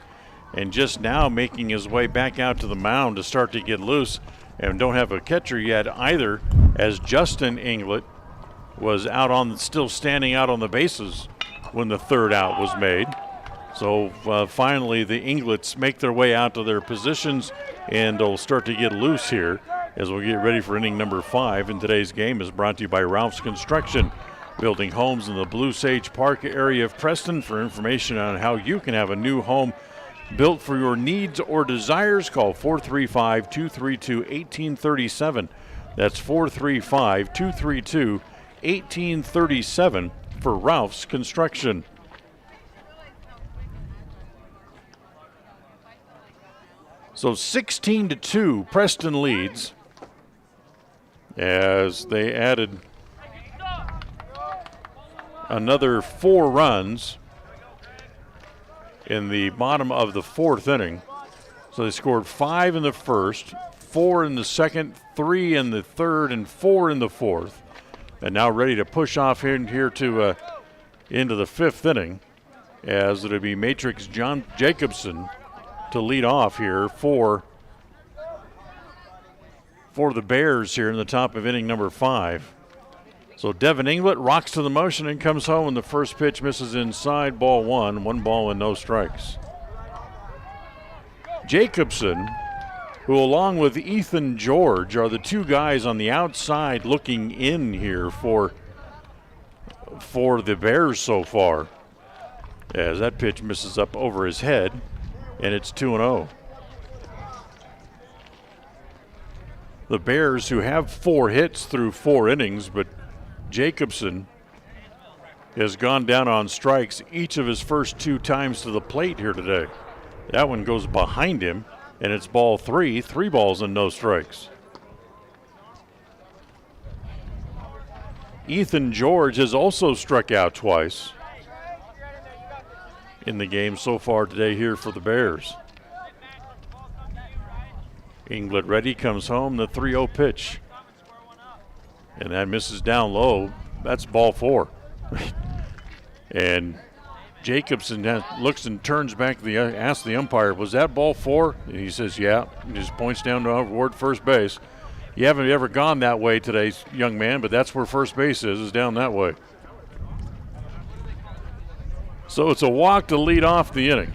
Speaker 1: and just now making his way back out to the mound to start to get loose, and don't have a catcher yet either, as Justin Inglet was still standing out on the bases when the 3rd out was made. So finally the Inglets make their way out to their positions, and they'll start to get loose here as we'll get ready for inning number 5. And today's game is brought to you by Ralph's Construction, building homes in the Blue Sage Park area of Preston. For information on how you can have a new home built for your needs or desires, call 435-232-1837. That's 435-232-1837 for Ralph's Construction. So 16-2, Preston leads as they added another 4 runs in the bottom of the 4th inning. So they scored 5 in the first, 4 in the second, 3 in the third, and 4 in the 4th. And now ready to push off here to into the 5th inning, as it'll be Matrix John Jacobson to lead off here for the Bears here in the top of inning number 5. So Devin Inglet rocks to the motion and comes home, and the first pitch misses inside, ball 1, 1 ball and no strikes. Jacobson, who along with Ethan George are the 2 guys on the outside looking in here for the Bears so far, as that pitch misses up over his head, and it's 2-0. The Bears, who have 4 hits through 4 innings, but Jacobson has gone down on strikes each of his first 2 times to the plate here today. That one goes behind him, and it's ball 3, 3 balls and no strikes. Ethan George has also struck out twice in the game so far today here for the Bears. Inglet ready, comes home, the 3-0 pitch. And that misses down low. That's ball 4. And Jacobson looks and turns back, asks the umpire, was that ball 4? And he says, yeah. He just points down toward first base. You haven't ever gone that way today, young man, but that's where first base is down that way. So it's a walk to lead off the inning.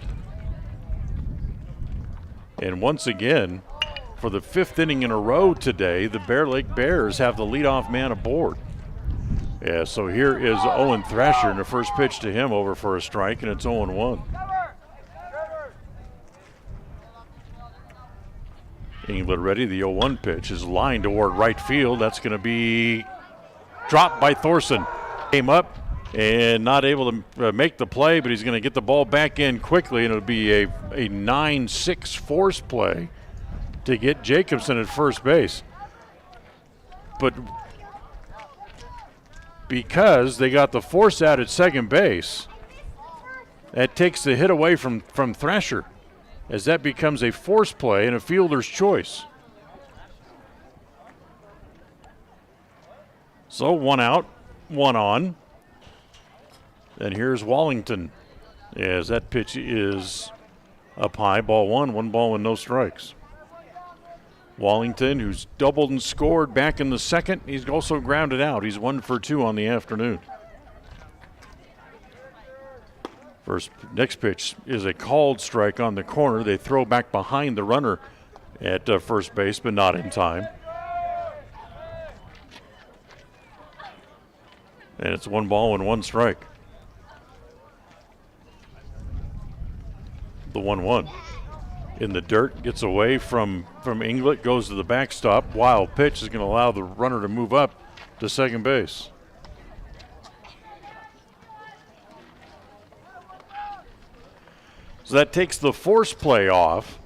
Speaker 1: And once again, for the 5th inning in a row today, the Bear Lake Bears have the leadoff man aboard. Yeah, so here is Owen Thrasher, and the first pitch to him over for a strike, and it's 0-1. England ready. The 0-1 pitch is lined toward right field. That's going to be dropped by Thorson. Came up and not able to make the play, but he's going to get the ball back in quickly, and it'll be a 9-6 force play to get Jacobson at first base. But because they got the force out at second base, that takes the hit away from Thrasher, as that becomes a force play and a fielder's choice. So 1 out, 1 on. And here's Wallington, as that pitch is up high, ball 1, 1 ball and no strikes. Wallington, who's doubled and scored back in the second, he's also grounded out. He's 1 for 2 on the afternoon. Next pitch is a called strike on the corner. They throw back behind the runner at first base, but not in time. And it's 1 ball and 1 strike. The 1-1 in the dirt, gets away from Inglet, goes to the backstop. Wild pitch is going to allow the runner to move up to second base. So that takes the force play off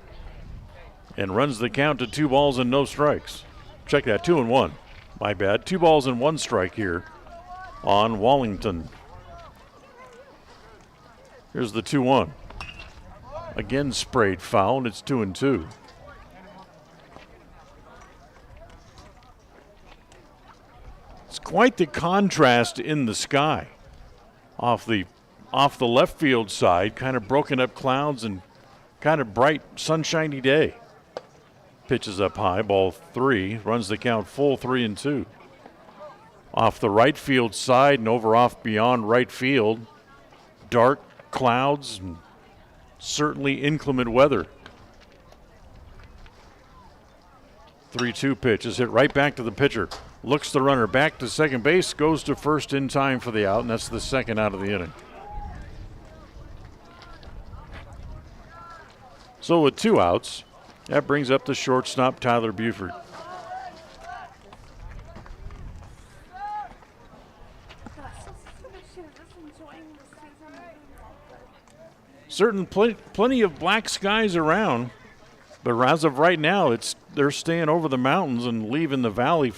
Speaker 1: and runs the count to 2 balls and no strikes. Check that, 2-1. My bad. 2 balls and 1 strike here on Wallington. Here's the 2-1. Again sprayed foul, and it's 2-2. It's quite the contrast in the sky. Off the left field side, kind of broken up clouds and kind of bright, sunshiny day. Pitches up high, ball 3, runs the count full 3-2. Off the right field side and over off beyond right field, dark clouds and certainly inclement weather. 3-2 pitch is hit right back to the pitcher. Looks the runner back to second base, goes to first in time for the out, and that's the second out of the inning. So with 2 outs, that brings up the shortstop, Tyler Buford. Plenty of black skies around, but as of right now, they're staying over the mountains and leaving the valley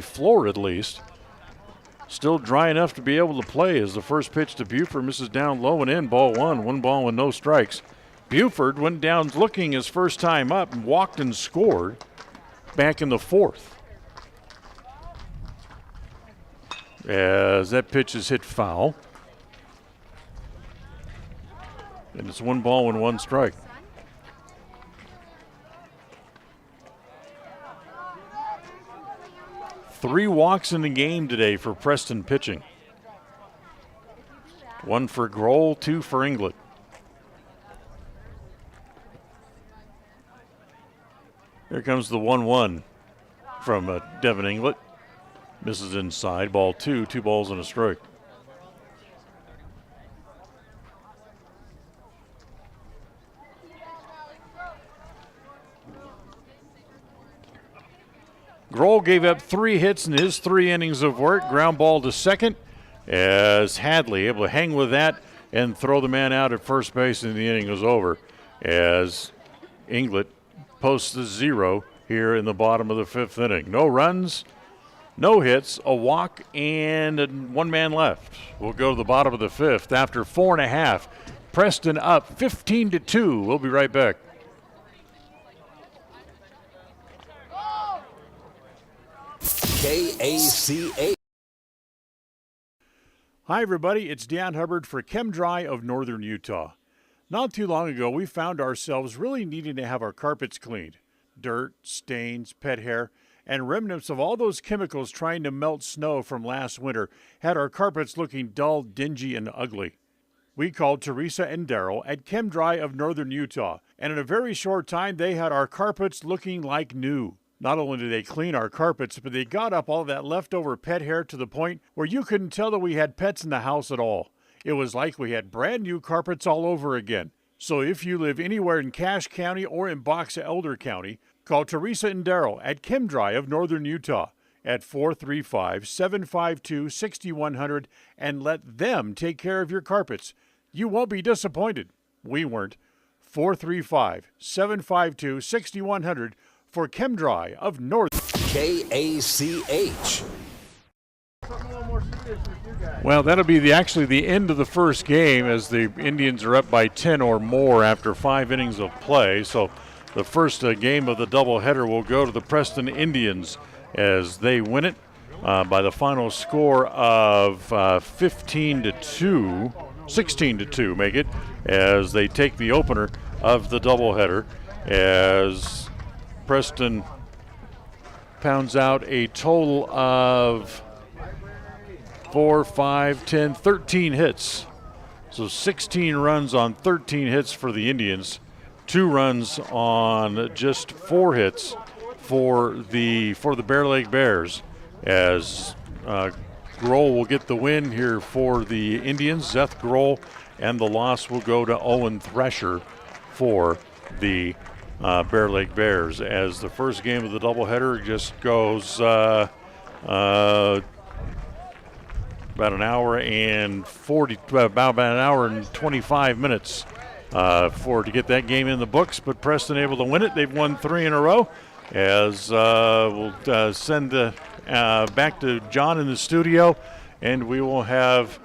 Speaker 1: floor at least. Still dry enough to be able to play as the first pitch to Buford misses down low and in, ball 1, 1 ball and no strikes. Buford went down looking his first time up and walked and scored back in the 4th. As that pitch is hit foul. And it's 1 ball and 1 strike. Three walks in the game today for Preston pitching. 1 for Grohl, 2 for Inglet. Here comes the 1-1 from Devin Inglet. Misses inside, ball 2, 2 balls and a strike. Grohl gave up 3 hits in his 3 innings of work. Ground ball to second as Hadley able to hang with that and throw the man out at first base, and the inning was over as Inglet posts the 0 here in the bottom of the 5th inning. No runs, no hits, a walk, and 1 man left. We'll go to the bottom of the 5th after 4.5. Preston up 15-2. We'll be right back.
Speaker 3: KACA.
Speaker 1: Hi, everybody. It's Dan Hubbard for ChemDry of Northern Utah. Not too long ago, we found ourselves really needing to have our carpets cleaned. Dirt, stains, pet hair, and remnants of all those chemicals trying to melt snow from last winter had our carpets looking dull, dingy, and ugly. We called Teresa and Daryl at ChemDry of Northern Utah, And in a very short time, they had our carpets looking like new. Not only did they clean our carpets, but they got up all that leftover pet hair to the point where you couldn't tell that we had pets in the house at all. It was like we had brand new carpets all over again. So if you live anywhere in Cache County or in Box Elder County, call Teresa and Darrell at ChemDry of Northern Utah at 435-752-6100 and let them take care of your carpets. You won't be disappointed. We weren't. 435-752-6100 for ChemDry of Northern.
Speaker 3: KACH.
Speaker 1: Well, that'll be actually the end of the first game as the Indians are up by 10 or more after 5 innings of play. So the first game of the doubleheader will go to the Preston Indians as they win it by the final score of 16-2, make it, as they take the opener of the doubleheader as Preston pounds out a total of 4, 5, 10, 13 hits. So 16 runs on 13 hits for the Indians, 2 runs on just 4 hits for the Bear Lake Bears, as Grohl will get the win here for the Indians, Seth Grohl, and the loss will go to Owen Thresher for the Bear Lake Bears, as the first game of the doubleheader just goes about an hour and 25 minutes to get that game in the books. But Preston able to win it. They've won 3 in a row. As we'll send back to John in the studio, and we will have.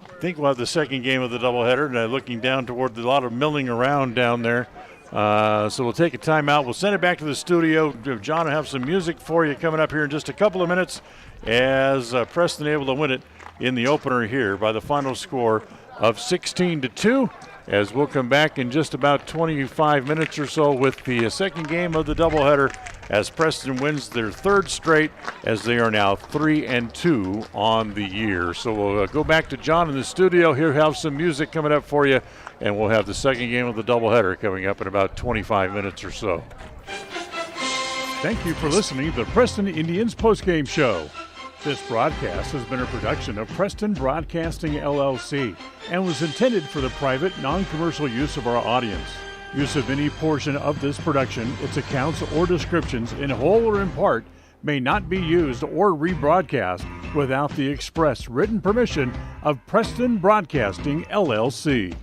Speaker 1: I think we'll have the second game of the doubleheader. And looking down toward a lot of milling around down there. So we'll take a timeout. We'll send it back to the studio. John will have some music for you coming up here in just a couple of minutes, as Preston able to win it in the opener here by the final score of 16-2. As we'll come back in just about 25 minutes or so with the second game of the doubleheader, as Preston wins their 3rd straight, as they are now 3-2 on the year. So we'll go back to John in the studio. He'll have some music coming up for you, and we'll have the second game of the doubleheader coming up in about 25 minutes or so.
Speaker 2: Thank you for listening to the Preston Indians postgame show. This broadcast has been a production of Preston Broadcasting, LLC, and was intended for the private, non-commercial use of our audience. Use of any portion of this production, its accounts or descriptions, in whole or in part, may not be used or rebroadcast without the express written permission of Preston Broadcasting, LLC.